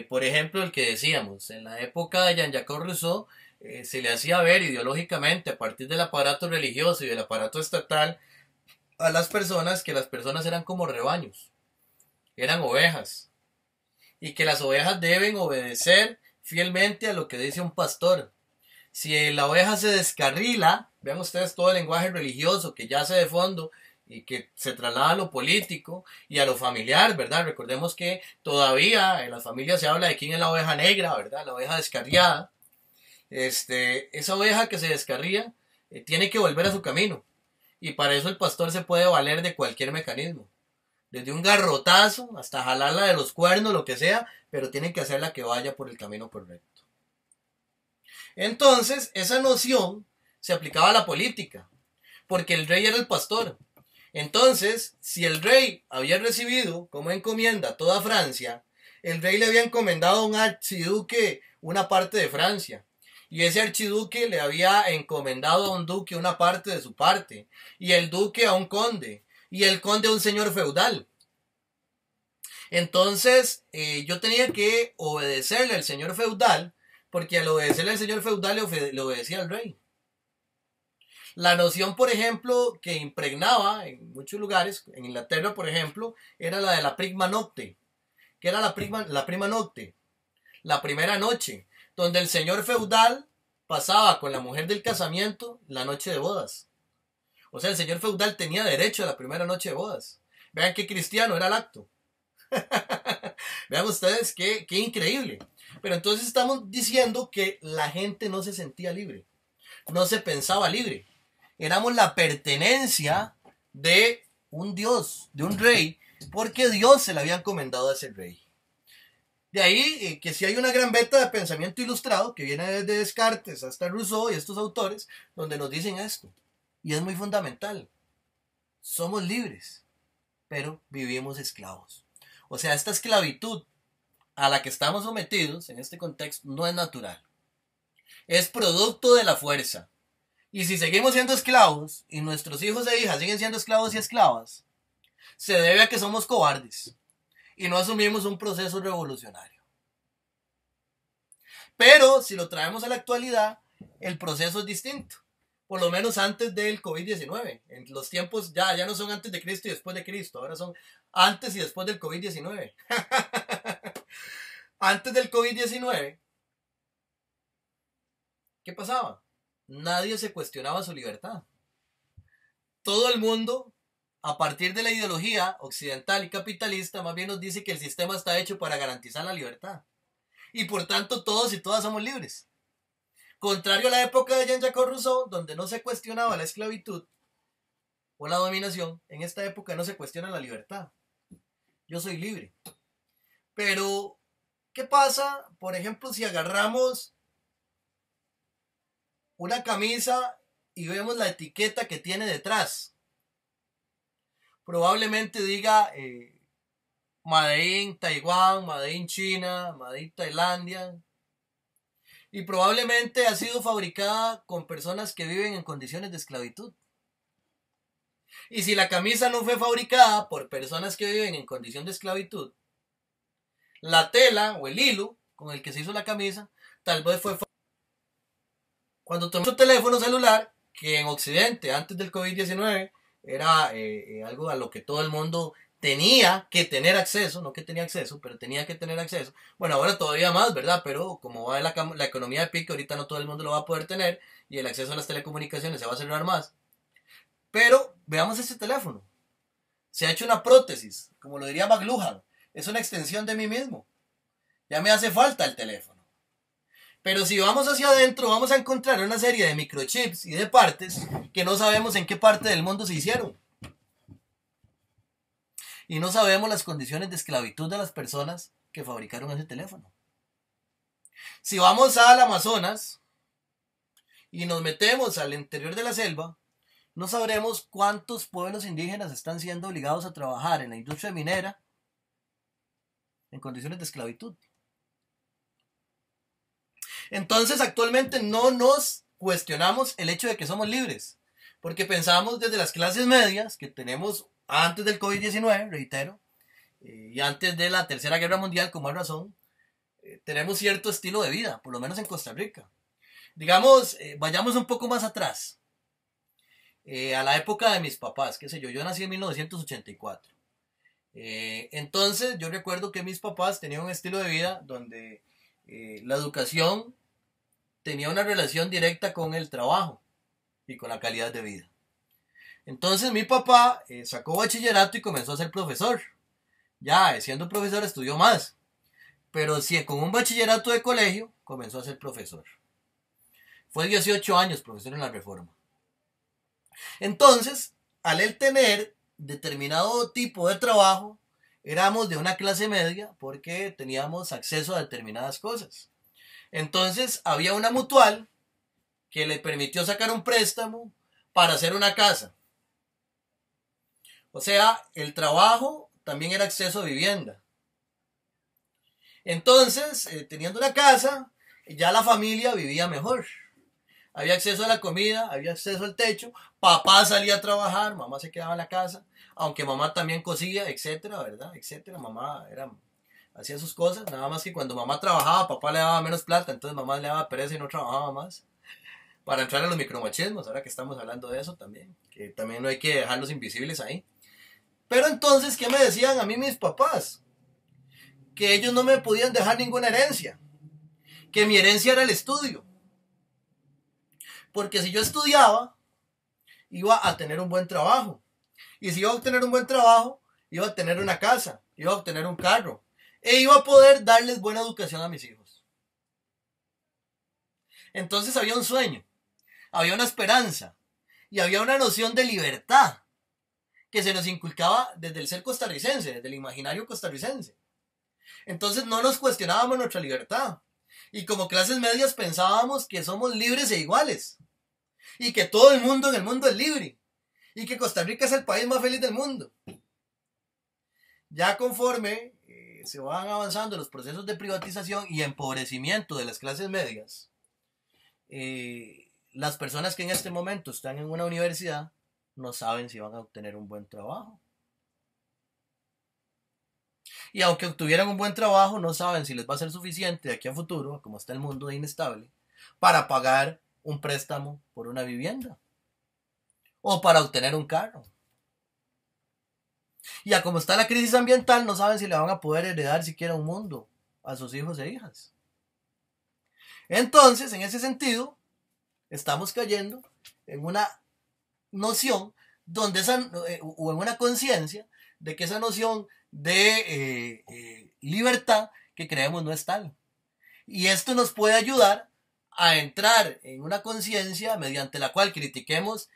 Por ejemplo, el que decíamos, en la época de Jean-Jacques Rousseau se le hacía ver ideológicamente a partir del aparato religioso y del aparato estatal a las personas que las personas eran como rebaños, eran ovejas. Y que las ovejas deben obedecer fielmente a lo que dice un pastor. Si la oveja se descarrila, vean ustedes todo el lenguaje religioso que yace de fondo y que se traslada a lo político y a lo familiar, ¿verdad? Recordemos que todavía en las familias se habla de quién es la oveja negra, ¿verdad? La oveja descarriada. Esa oveja que se descarría tiene que volver a su camino. Y para eso el pastor se puede valer de cualquier mecanismo. Desde un garrotazo hasta jalarla de los cuernos, lo que sea, pero tienen que hacerla que vaya por el camino correcto. Entonces, esa noción se aplicaba a la política, porque el rey era el pastor. Entonces, si el rey había recibido como encomienda toda Francia, el rey le había encomendado a un archiduque una parte de Francia, y ese archiduque le había encomendado a un duque una parte de su parte, y el duque a un conde, y el conde un señor feudal. Entonces yo tenía que obedecerle al señor feudal, porque al obedecerle al señor feudal le obedecía al rey. La noción, por ejemplo, que impregnaba en muchos lugares, en Inglaterra, por ejemplo, era la de la prima nocte. ¿Qué era la prima nocte? La primera noche, donde el señor feudal pasaba con la mujer del casamiento la noche de bodas. O sea, el señor feudal tenía derecho a la primera noche de bodas. Vean qué cristiano era el acto. Vean ustedes qué increíble. Pero entonces estamos diciendo que la gente no se sentía libre, no se pensaba libre. Éramos la pertenencia de un dios, de un rey, porque Dios se le había encomendado a ese rey. De ahí que si hay una gran beta de pensamiento ilustrado que viene desde Descartes hasta Rousseau y estos autores, donde nos dicen esto. Y es muy fundamental. Somos libres, pero vivimos esclavos. O sea, esta esclavitud a la que estamos sometidos en este contexto no es natural. Es producto de la fuerza. Y si seguimos siendo esclavos y nuestros hijos e hijas siguen siendo esclavos y esclavas, se debe a que somos cobardes y no asumimos un proceso revolucionario. Pero si lo traemos a la actualidad, el proceso es distinto. Por lo menos antes del COVID-19. En los tiempos ya no son antes de Cristo y después de Cristo. Ahora son antes y después del COVID-19. Antes del COVID-19, ¿qué pasaba? Nadie se cuestionaba su libertad. Todo el mundo, a partir de la ideología occidental y capitalista, más bien nos dice que el sistema está hecho para garantizar la libertad. Y por tanto todos y todas somos libres. Contrario a la época de Jean-Jacques Rousseau, donde no se cuestionaba la esclavitud o la dominación, en esta época no se cuestiona la libertad. Yo soy libre. Pero, ¿qué pasa, por ejemplo, si agarramos una camisa y vemos la etiqueta que tiene detrás? Probablemente diga Made in Taiwán, Made in China, Made in Tailandia. Y probablemente ha sido fabricada con personas que viven en condiciones de esclavitud. Y si la camisa no fue fabricada por personas que viven en condición de esclavitud, la tela o el hilo con el que se hizo la camisa, tal vez fue cuando tomé un teléfono celular, que en Occidente, antes del COVID-19, era algo a lo que todo el mundo tenía que tener acceso, no que tenía acceso, pero tenía que tener acceso. Bueno, ahora todavía más, ¿verdad? Pero como va la economía de pique, ahorita no todo el mundo lo va a poder tener y el acceso a las telecomunicaciones se va a cerrar más. Pero veamos este teléfono. Se ha hecho una prótesis, como lo diría McLuhan. Es una extensión de mí mismo. Ya me hace falta el teléfono. Pero si vamos hacia adentro, vamos a encontrar una serie de microchips y de partes que no sabemos en qué parte del mundo se hicieron. Y no sabemos las condiciones de esclavitud de las personas que fabricaron ese teléfono. Si vamos al Amazonas y nos metemos al interior de la selva, no sabremos cuántos pueblos indígenas están siendo obligados a trabajar en la industria minera en condiciones de esclavitud. Entonces, actualmente no nos cuestionamos el hecho de que somos libres, porque pensamos desde las clases medias que tenemos antes del COVID-19, reitero, y antes de la Tercera Guerra Mundial, con más razón, tenemos cierto estilo de vida, por lo menos en Costa Rica. Digamos, vayamos un poco más atrás, a la época de mis papás, qué sé yo nací en 1984. Entonces, yo recuerdo que mis papás tenían un estilo de vida donde la educación tenía una relación directa con el trabajo y con la calidad de vida. Entonces mi papá sacó bachillerato y comenzó a ser profesor. Ya, siendo profesor estudió más. Pero sí, con un bachillerato de colegio comenzó a ser profesor. Fue 18 años profesor en la Reforma. Entonces, al él tener determinado tipo de trabajo, éramos de una clase media porque teníamos acceso a determinadas cosas. Entonces, había una mutual que le permitió sacar un préstamo para hacer una casa. O sea, el trabajo también era acceso a vivienda. Entonces, teniendo una casa, ya la familia vivía mejor. Había acceso a la comida, había acceso al techo, papá salía a trabajar, mamá se quedaba en la casa, aunque mamá también cosía, etcétera, ¿verdad? Etcétera, mamá hacía sus cosas, nada más que cuando mamá trabajaba, papá le daba menos plata, entonces mamá le daba pereza y no trabajaba más. Para entrar en los micromachismos, ahora que estamos hablando de eso también, que también no hay que dejarlos invisibles ahí. Pero entonces, ¿qué me decían a mí mis papás? Que ellos no me podían dejar ninguna herencia, que mi herencia era el estudio. Porque si yo estudiaba, iba a tener un buen trabajo. Y si iba a obtener un buen trabajo, iba a tener una casa, iba a obtener un carro. E iba a poder darles buena educación a mis hijos. Entonces había un sueño, había una esperanza y había una noción de libertad que se nos inculcaba desde el ser costarricense, desde el imaginario costarricense. Entonces no nos cuestionábamos nuestra libertad y como clases medias pensábamos que somos libres e iguales y que todo el mundo en el mundo es libre y que Costa Rica es el país más feliz del mundo. Ya conforme se van avanzando los procesos de privatización y empobrecimiento de las clases medias, las personas que en este momento están en una universidad no saben si van a obtener un buen trabajo. Y aunque obtuvieran un buen trabajo, no saben si les va a ser suficiente de aquí a futuro, como está el mundo de inestable, para pagar un préstamo por una vivienda o para obtener un carro. Y a como está la crisis ambiental, no saben si le van a poder heredar siquiera un mundo a sus hijos e hijas. Entonces, en ese sentido, estamos cayendo en una noción donde o en una conciencia de que esa noción de libertad que creemos no es tal. Y esto nos puede ayudar a entrar en una conciencia mediante la cual critiquemos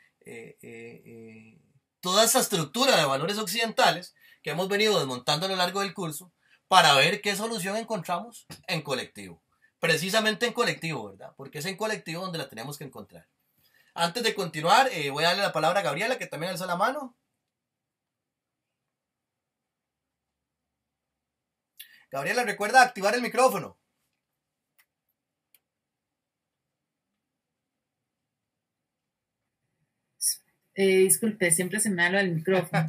toda esa estructura de valores occidentales que hemos venido desmontando a lo largo del curso para ver qué solución encontramos en colectivo. Precisamente en colectivo, ¿verdad? Porque es en colectivo donde la tenemos que encontrar. Antes de continuar, voy a darle la palabra a Gabriela, que también alzó la mano. Gabriela, recuerda activar el micrófono. Disculpe, siempre se me habla el micrófono.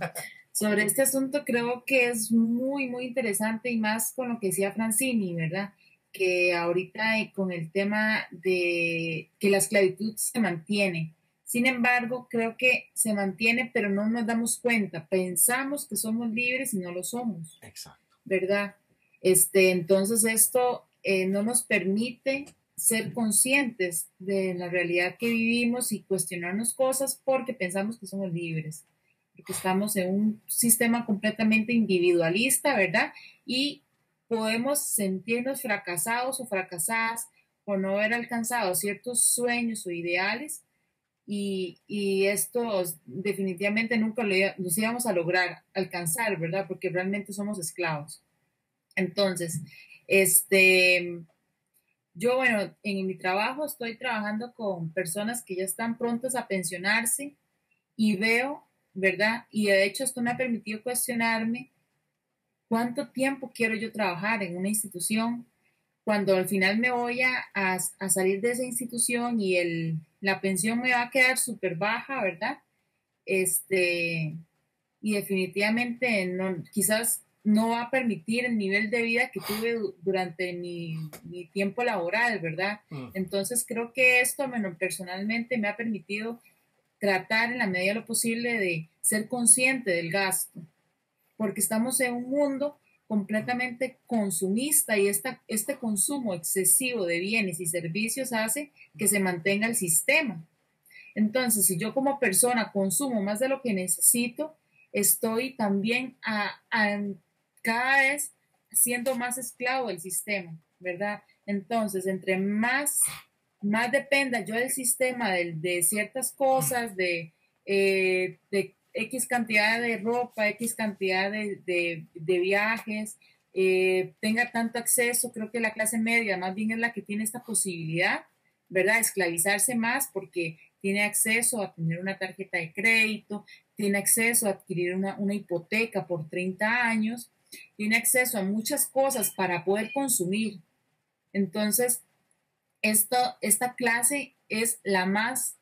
Sobre este asunto creo que es muy, muy interesante y más con lo que decía Francini, ¿verdad? Que ahorita con el tema de que la esclavitud se mantiene. Sin embargo, creo que se mantiene, pero no nos damos cuenta. Pensamos que somos libres y no lo somos. Exacto. ¿Verdad? Entonces esto no nos permite ser conscientes de la realidad que vivimos y cuestionarnos cosas porque pensamos que somos libres, porque estamos en un sistema completamente individualista, ¿verdad? Y podemos sentirnos fracasados o fracasadas por no haber alcanzado ciertos sueños o ideales y esto definitivamente nunca los íbamos a lograr alcanzar, ¿verdad? Porque realmente somos esclavos. Entonces, yo, bueno, en mi trabajo estoy trabajando con personas que ya están prontas a pensionarse y veo, ¿verdad? Y de hecho esto me ha permitido cuestionarme cuánto tiempo quiero yo trabajar en una institución cuando al final me voy a salir de esa institución y la pensión me va a quedar súper baja, ¿verdad? Y definitivamente no, quizás no va a permitir el nivel de vida que tuve durante mi tiempo laboral, ¿verdad? Entonces creo que esto, bueno, personalmente me ha permitido tratar en la medida de lo posible de ser consciente del gasto, porque estamos en un mundo completamente consumista y este consumo excesivo de bienes y servicios hace que se mantenga el sistema. Entonces, si yo como persona consumo más de lo que necesito, estoy también cada vez siendo más esclavo del sistema, ¿verdad? Entonces, entre más dependa yo del sistema, de ciertas cosas, de X cantidad de ropa, X cantidad de viajes, tenga tanto acceso, creo que la clase media más bien es la que tiene esta posibilidad, ¿verdad? De esclavizarse más porque tiene acceso a tener una tarjeta de crédito, tiene acceso a adquirir una hipoteca por 30 años, tiene acceso a muchas cosas para poder consumir. Entonces, esta clase es la más,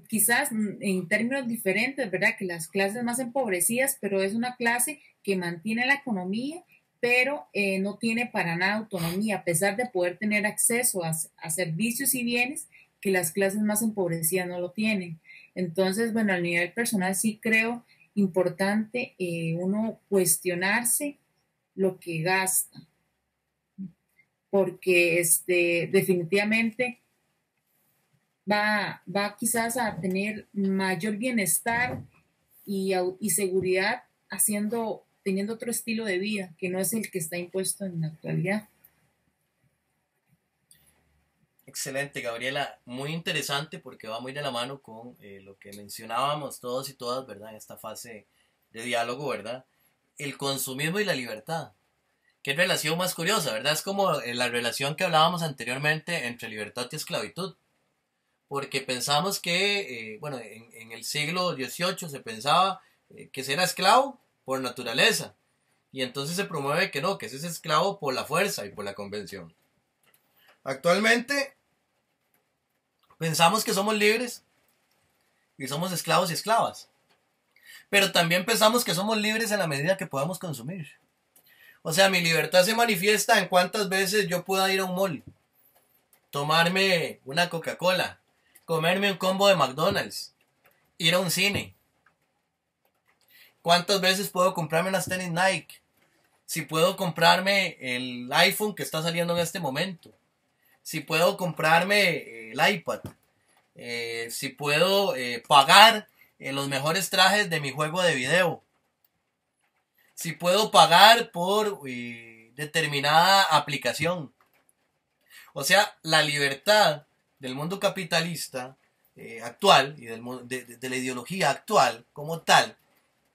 quizás en términos diferentes, ¿verdad? Que las clases más empobrecidas, pero es una clase que mantiene la economía, pero no tiene para nada autonomía, a pesar de poder tener acceso a servicios y bienes que las clases más empobrecidas no lo tienen. Entonces, bueno, a nivel personal sí creo importante uno cuestionarse lo que gasta, porque definitivamente va quizás a tener mayor bienestar y seguridad teniendo otro estilo de vida que no es el que está impuesto en la actualidad. Excelente, Gabriela. Muy interesante porque va muy de la mano con lo que mencionábamos todos y todas, ¿verdad? En esta fase de diálogo, ¿verdad? El consumismo y la libertad. Qué relación más curiosa, ¿verdad? Es como la relación que hablábamos anteriormente entre libertad y esclavitud. Porque pensamos que, bueno, en el siglo XVIII se pensaba que se era esclavo por naturaleza. Y entonces se promueve que no, que se es esclavo por la fuerza y por la convención. Actualmente pensamos que somos libres y somos esclavos y esclavas. Pero también pensamos que somos libres en la medida que podamos consumir. O sea, mi libertad se manifiesta en cuántas veces yo pueda ir a un mall, tomarme una Coca-Cola, comerme un combo de McDonald's, ir a un cine. ¿Cuántas veces puedo comprarme unas tenis Nike? Si puedo comprarme el iPhone que está saliendo en este momento. Si puedo comprarme el iPad. Si puedo pagar los mejores trajes de mi juego de video. Si puedo pagar por determinada aplicación. O sea, la libertad del mundo capitalista actual y de la ideología actual como tal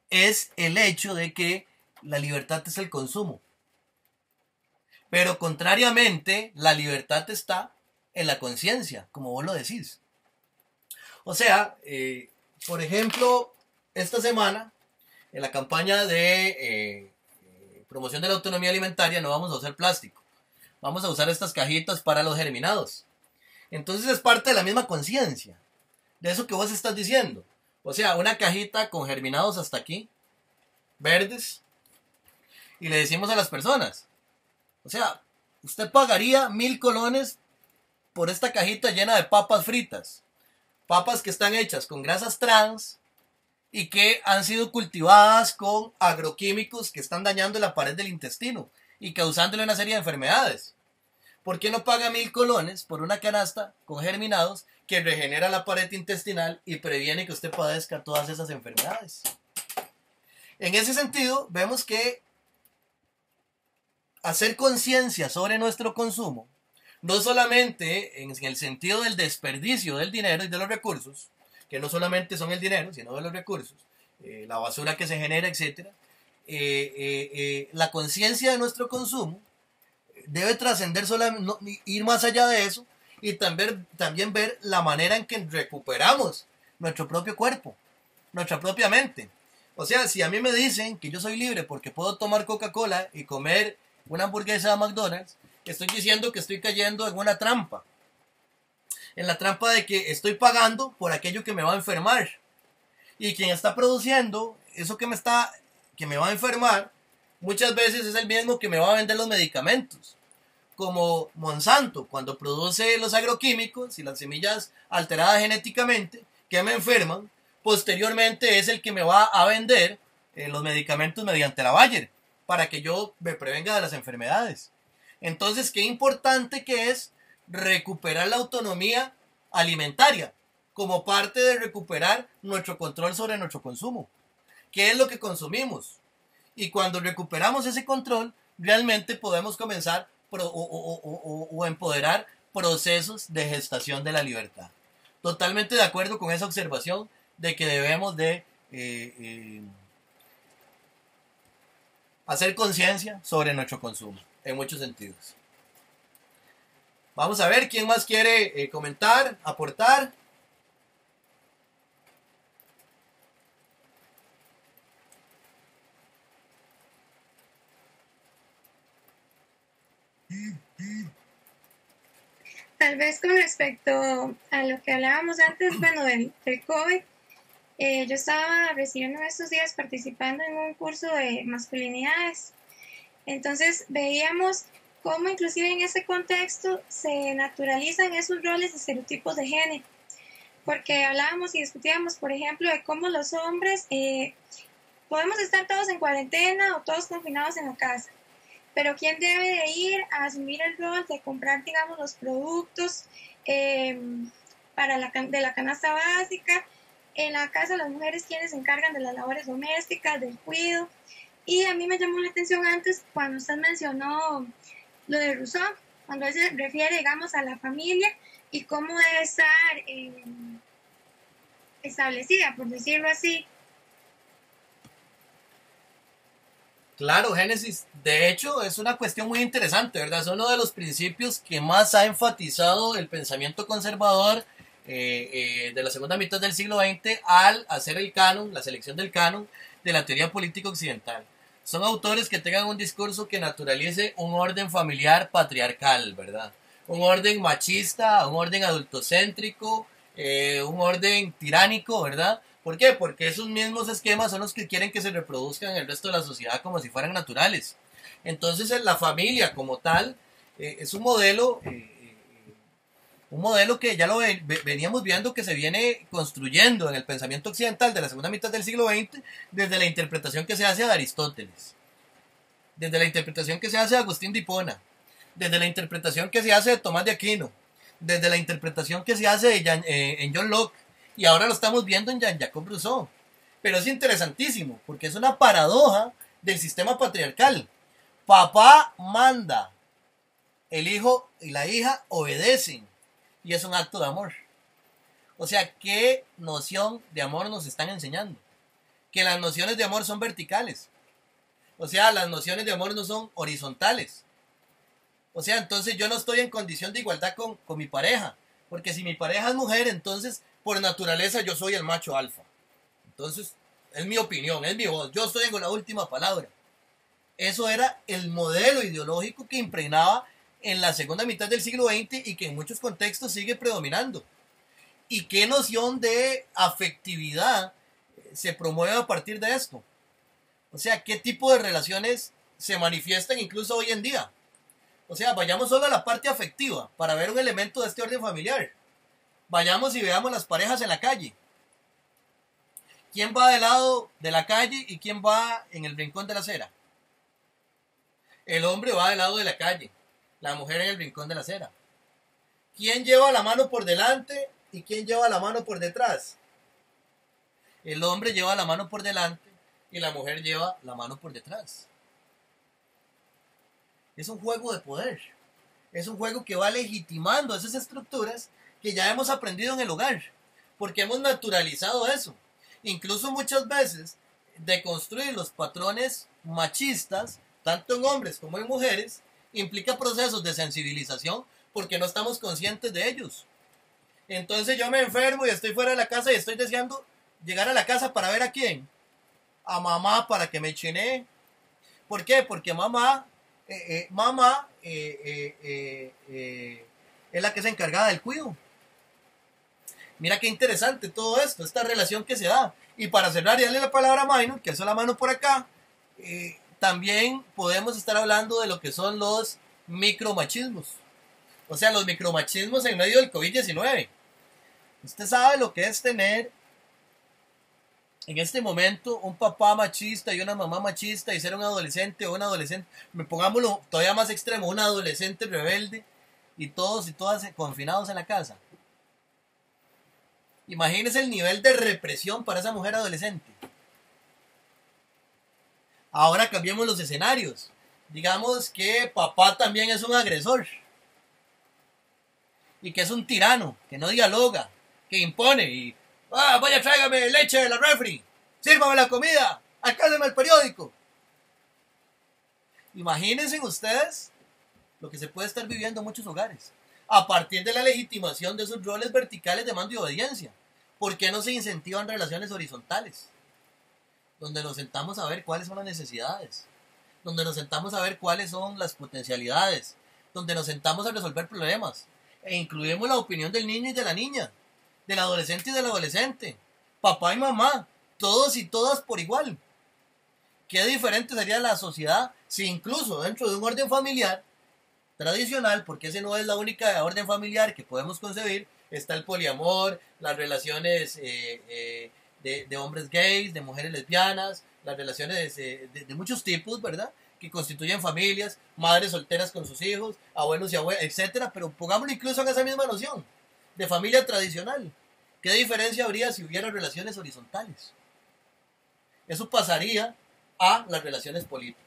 es el hecho de que la libertad es el consumo. Pero contrariamente, la libertad está en la conciencia, como vos lo decís. O sea, por ejemplo, esta semana, en la campaña de promoción de la autonomía alimentaria, no vamos a usar plástico. Vamos a usar estas cajitas para los germinados. Entonces es parte de la misma conciencia, de eso que vos estás diciendo. O sea, una cajita con germinados hasta aquí, verdes, y le decimos a las personas, o sea, usted pagaría 1,000 colones por esta cajita llena de papas fritas. Papas que están hechas con grasas trans y que han sido cultivadas con agroquímicos que están dañando la pared del intestino y causándole una serie de enfermedades. ¿Por qué no paga 1,000 colones por una canasta con germinados que regenera la pared intestinal y previene que usted padezca todas esas enfermedades? En ese sentido, vemos que hacer conciencia sobre nuestro consumo, no solamente en el sentido del desperdicio del dinero y de los recursos, que no solamente son el dinero, sino de los recursos, la basura que se genera, etc. La conciencia de nuestro consumo debe trascender, ir más allá de eso y también ver la manera en que recuperamos nuestro propio cuerpo, nuestra propia mente. O sea, si a mí me dicen que yo soy libre porque puedo tomar Coca-Cola y comer una hamburguesa de McDonald's, estoy diciendo que estoy cayendo en una trampa. En la trampa de que estoy pagando por aquello que me va a enfermar. Y quien está produciendo eso que me va a enfermar, muchas veces es el mismo que me va a vender los medicamentos. Como Monsanto, cuando produce los agroquímicos y las semillas alteradas genéticamente que me enferman, posteriormente es el que me va a vender los medicamentos mediante la Bayer, para que yo me prevenga de las enfermedades. Entonces, qué importante que es recuperar la autonomía alimentaria como parte de recuperar nuestro control sobre nuestro consumo. ¿Qué es lo que consumimos? Y cuando recuperamos ese control, realmente podemos comenzar o empoderar procesos de gestación de la libertad. Totalmente de acuerdo con esa observación de que debemos de hacer conciencia sobre nuestro consumo, en muchos sentidos. Vamos a ver quién más quiere comentar, aportar. Tal vez con respecto a lo que hablábamos antes, bueno, del COVID, yo estaba recibiendo estos días participando en un curso de masculinidades. Entonces veíamos cómo inclusive en ese contexto se naturalizan esos roles y estereotipos de género. Porque hablábamos y discutíamos, por ejemplo, de cómo los hombres podemos estar todos en cuarentena o todos confinados en la casa. Pero ¿quién debe de ir a asumir el rol de comprar, digamos, los productos de la canasta básica? En la casa las mujeres quienes se encargan de las labores domésticas, del cuidado. Y a mí me llamó la atención antes cuando usted mencionó lo de Rousseau, cuando se refiere, digamos, a la familia y cómo debe estar establecida, por decirlo así. Claro, Génesis, de hecho es una cuestión muy interesante, ¿verdad? Es uno de los principios que más ha enfatizado el pensamiento conservador de la segunda mitad del siglo XX al hacer el canon, la selección del canon de la teoría política occidental. Son autores que tengan un discurso que naturalice un orden familiar patriarcal, ¿verdad? Un orden machista, un orden adultocéntrico, un orden tiránico, ¿verdad? ¿Por qué? Porque esos mismos esquemas son los que quieren que se reproduzcan en el resto de la sociedad como si fueran naturales. Entonces la familia como tal es un modelo que ya lo veníamos viendo que se viene construyendo en el pensamiento occidental de la segunda mitad del siglo XX desde la interpretación que se hace de Aristóteles, desde la interpretación que se hace de Agustín de Hipona, desde la interpretación que se hace de Tomás de Aquino, desde la interpretación que se hace en John Locke, y ahora lo estamos viendo en Jean-Jacques Rousseau. Pero es interesantísimo, porque es una paradoja del sistema patriarcal. Papá manda, el hijo y la hija obedecen, y es un acto de amor. O sea, ¿qué noción de amor nos están enseñando? Que las nociones de amor son verticales. O sea, las nociones de amor no son horizontales. O sea, entonces yo no estoy en condición de igualdad con mi pareja. Porque si mi pareja es mujer, entonces por naturaleza yo soy el macho alfa. Entonces, es mi opinión, es mi voz. Yo estoy con la última palabra. Eso era el modelo ideológico que impregnaba en la segunda mitad del siglo XX y que en muchos contextos sigue predominando. ¿Y qué noción de afectividad se promueve a partir de esto? O sea, ¿qué tipo de relaciones se manifiestan incluso hoy en día? O sea, vayamos solo a la parte afectiva para ver un elemento de este orden familiar. Vayamos y veamos las parejas en la calle. ¿Quién va del lado de la calle y quién va en el rincón de la acera? El hombre va del lado de la calle, la mujer en el rincón de la acera. ¿Quién lleva la mano por delante y quién lleva la mano por detrás? El hombre lleva la mano por delante y la mujer lleva la mano por detrás. Es un juego de poder. Es un juego que va legitimando esas estructuras que ya hemos aprendido en el hogar, porque hemos naturalizado eso. Incluso muchas veces deconstruir los patrones machistas, tanto en hombres como en mujeres, implica procesos de sensibilización porque no estamos conscientes de ellos. Entonces yo me enfermo y estoy fuera de la casa y estoy deseando llegar a la casa para ver a quién. A mamá para que me chinee. ¿Por qué? Porque mamá es la que es encargada del cuidado. Mira qué interesante todo esto, esta relación que se da. Y para cerrar y darle la palabra a Minor, que alzó la mano por acá, también podemos estar hablando de lo que son los micromachismos. O sea, los micromachismos en medio del COVID-19. Usted sabe lo que es tener en este momento un papá machista y una mamá machista y ser un adolescente o una adolescente, pongámoslo todavía más extremo, un adolescente rebelde y todos y todas confinados en la casa. Imagínese el nivel de represión para esa mujer adolescente. Ahora cambiemos los escenarios. Digamos que papá también es un agresor y que es un tirano, que no dialoga, que impone y vaya, tráigame leche de la refri, sírvame la comida, alcánceme el periódico. Imagínense ustedes lo que se puede estar viviendo en muchos hogares a partir de la legitimación de esos roles verticales de mando y obediencia. ¿Por qué no se incentivan relaciones horizontales? Donde nos sentamos a ver cuáles son las necesidades, donde nos sentamos a ver cuáles son las potencialidades, donde nos sentamos a resolver problemas e incluimos la opinión del niño y de la niña, del adolescente y del adolescente, papá y mamá, todos y todas por igual. Qué diferente sería la sociedad si incluso dentro de un orden familiar tradicional, porque ese no es la única orden familiar que podemos concebir, está el poliamor, las relaciones de hombres gays, de mujeres lesbianas, las relaciones de muchos tipos, ¿verdad? Que constituyen familias, madres solteras con sus hijos, abuelos y abuelas, etcétera, pero pongámoslo incluso en esa misma noción de familia tradicional. ¿Qué diferencia habría si hubiera relaciones horizontales? Eso pasaría a las relaciones políticas.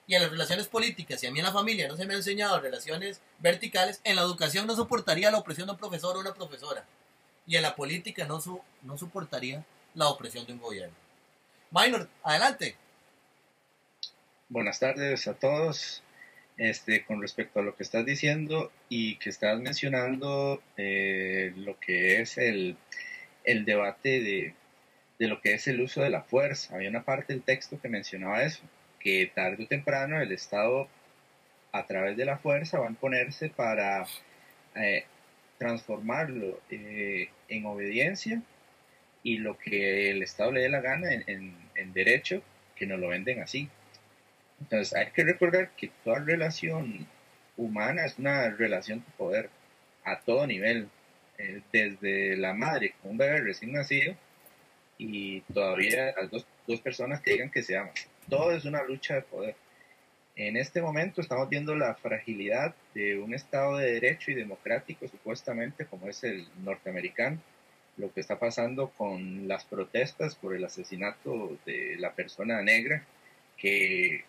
y en las relaciones políticas, y a mí en la familia no se me ha enseñado relaciones verticales, en la educación no soportaría la opresión de un profesor o una profesora, y en la política no soportaría la opresión de un gobierno. Minor, adelante. Buenas tardes a todos. Con respecto a lo que estás diciendo y que estás mencionando, lo que es el debate de lo que es el uso de la fuerza. Había una parte del texto que mencionaba eso, que tarde o temprano el Estado, a través de la fuerza, va a imponerse para transformarlo en obediencia, y lo que el Estado le dé la gana en derecho, que nos lo venden así. Entonces hay que recordar que toda relación humana es una relación de poder a todo nivel, desde la madre con un bebé recién nacido y todavía las dos personas que digan que se aman. Todo es una lucha de poder. En este momento estamos viendo la fragilidad de un Estado de derecho y democrático, supuestamente, como es el norteamericano, lo que está pasando con las protestas por el asesinato de la persona negra, que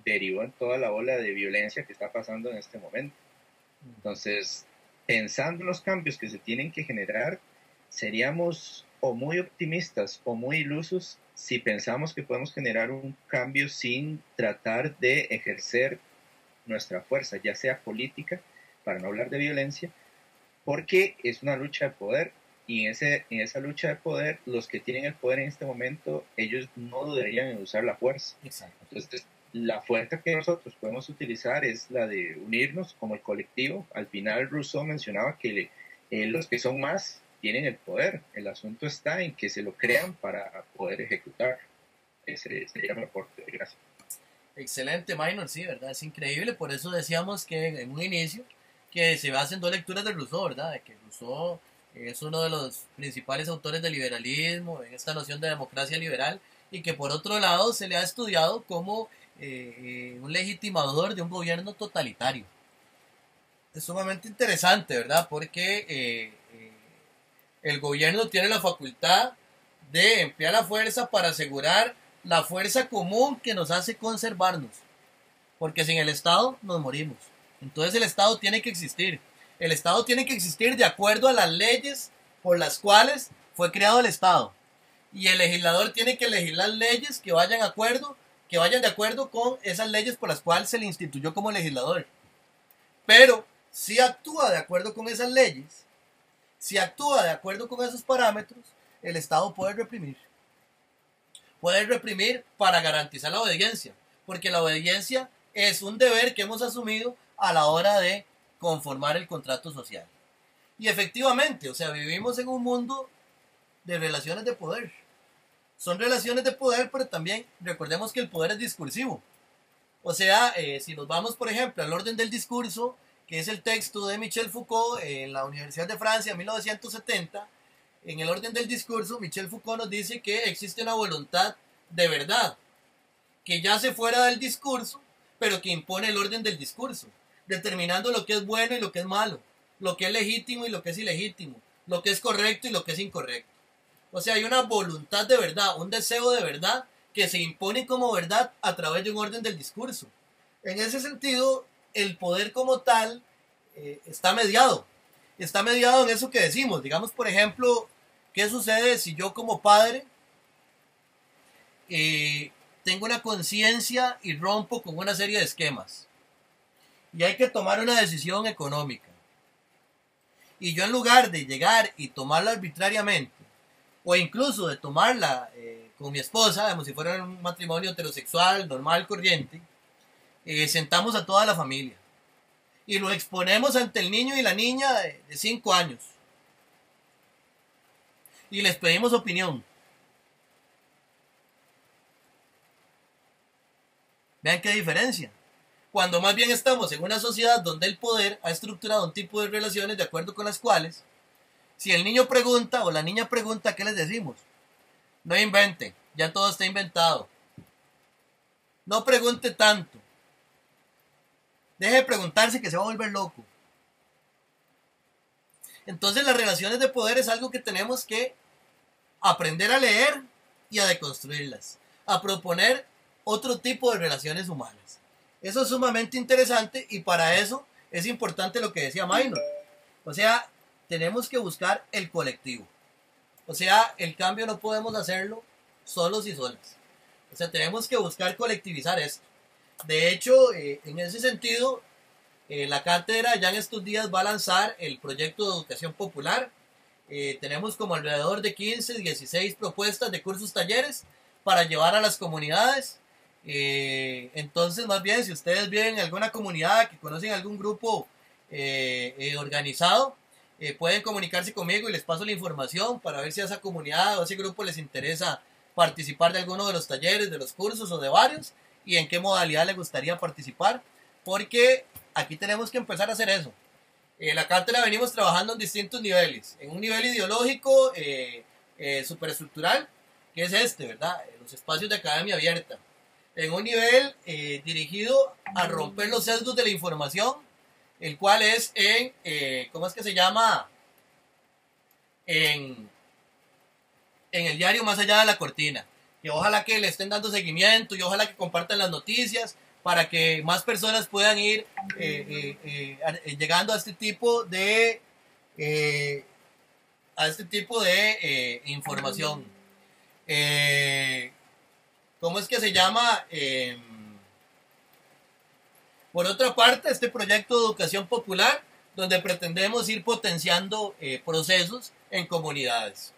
derivó en toda la ola de violencia que está pasando en este momento. Entonces, pensando en los cambios que se tienen que generar, seríamos o muy optimistas o muy ilusos si pensamos que podemos generar un cambio sin tratar de ejercer nuestra fuerza, ya sea política, para no hablar de violencia, porque es una lucha de poder, y en esa lucha de poder, los que tienen el poder en este momento, ellos no dudarían en usar la fuerza. Exacto. Entonces, la fuerza que nosotros podemos utilizar es la de unirnos como el colectivo. Al final, Rousseau mencionaba que los que son más tienen el poder. El asunto está en que se lo crean para poder ejecutar. Ese sería mi aporte. Gracias. Excelente, Minor, sí, ¿verdad? Es increíble. Por eso decíamos que en un inicio que se basen dos lecturas de Rousseau, ¿verdad? De que Rousseau es uno de los principales autores del liberalismo, en esta noción de democracia liberal, y que por otro lado se le ha estudiado como un legitimador de un gobierno totalitario. Es sumamente interesante, ¿verdad? Porque el gobierno tiene la facultad de emplear la fuerza para asegurar la fuerza común que nos hace conservarnos. Porque sin el Estado nos morimos. Entonces el Estado tiene que existir. El Estado tiene que existir de acuerdo a las leyes por las cuales fue creado el Estado. Y el legislador tiene que legislar leyes que vayan de acuerdo con esas leyes por las cuales se le instituyó como legislador. Pero si actúa de acuerdo con esas leyes, si actúa de acuerdo con esos parámetros, el Estado puede reprimir. Puede reprimir para garantizar la obediencia, porque la obediencia es un deber que hemos asumido a la hora de conformar el contrato social. Y efectivamente, o sea, vivimos en un mundo de relaciones de poder. Son relaciones de poder, pero también recordemos que el poder es discursivo. O sea, si nos vamos, por ejemplo, al orden del discurso, que es el texto de Michel Foucault en la Universidad de Francia en 1970, en el orden del discurso, Michel Foucault nos dice que existe una voluntad de verdad, que yace fuera del discurso, pero que impone el orden del discurso, determinando lo que es bueno y lo que es malo, lo que es legítimo y lo que es ilegítimo, lo que es correcto y lo que es incorrecto. O sea, hay una voluntad de verdad, un deseo de verdad que se impone como verdad a través de un orden del discurso. En ese sentido, el poder como tal está mediado. Está mediado en eso que decimos. Digamos, por ejemplo, ¿qué sucede si yo como padre tengo una conciencia y rompo con una serie de esquemas? Y hay que tomar una decisión económica. Y yo, en lugar de llegar y tomarla arbitrariamente, o incluso de tomarla con mi esposa, como si fuera un matrimonio heterosexual, normal, corriente, sentamos a toda la familia y lo exponemos ante el niño y la niña de 5 años y les pedimos opinión. Vean qué diferencia. Cuando más bien estamos en una sociedad donde el poder ha estructurado un tipo de relaciones de acuerdo con las cuales, si el niño pregunta o la niña pregunta, ¿qué les decimos? No inventen, ya todo está inventado. No pregunte tanto. Deje de preguntarse que se va a volver loco. Entonces las relaciones de poder es algo que tenemos que aprender a leer y a deconstruirlas. A proponer otro tipo de relaciones humanas. Eso es sumamente interesante y para eso es importante lo que decía Minor. O sea, tenemos que buscar el colectivo. O sea, el cambio no podemos hacerlo solos y solas. O sea, tenemos que buscar colectivizar esto. De hecho, en ese sentido, la cátedra ya en estos días va a lanzar el proyecto de educación popular. Tenemos como alrededor de 15, 16 propuestas de cursos, talleres para llevar a las comunidades. Entonces, más bien, si ustedes viven en alguna comunidad, que conocen algún grupo organizado, pueden comunicarse conmigo y les paso la información para ver si a esa comunidad o a ese grupo les interesa participar de alguno de los talleres, de los cursos o de varios, y en qué modalidad les gustaría participar, porque aquí tenemos que empezar a hacer eso. La cátedra venimos trabajando en distintos niveles. En un nivel ideológico, superestructural, que es este, ¿verdad? Los espacios de academia abierta. En un nivel dirigido a romper los sesgos de la información, el cual es en, ¿cómo es que se llama? En el diario Más Allá de la Cortina. Que ojalá que le estén dando seguimiento y ojalá que compartan las noticias para que más personas puedan ir llegando a este tipo de información. ¿Cómo es que se llama? Por otra parte, este proyecto de educación popular, donde pretendemos ir potenciando procesos en comunidades.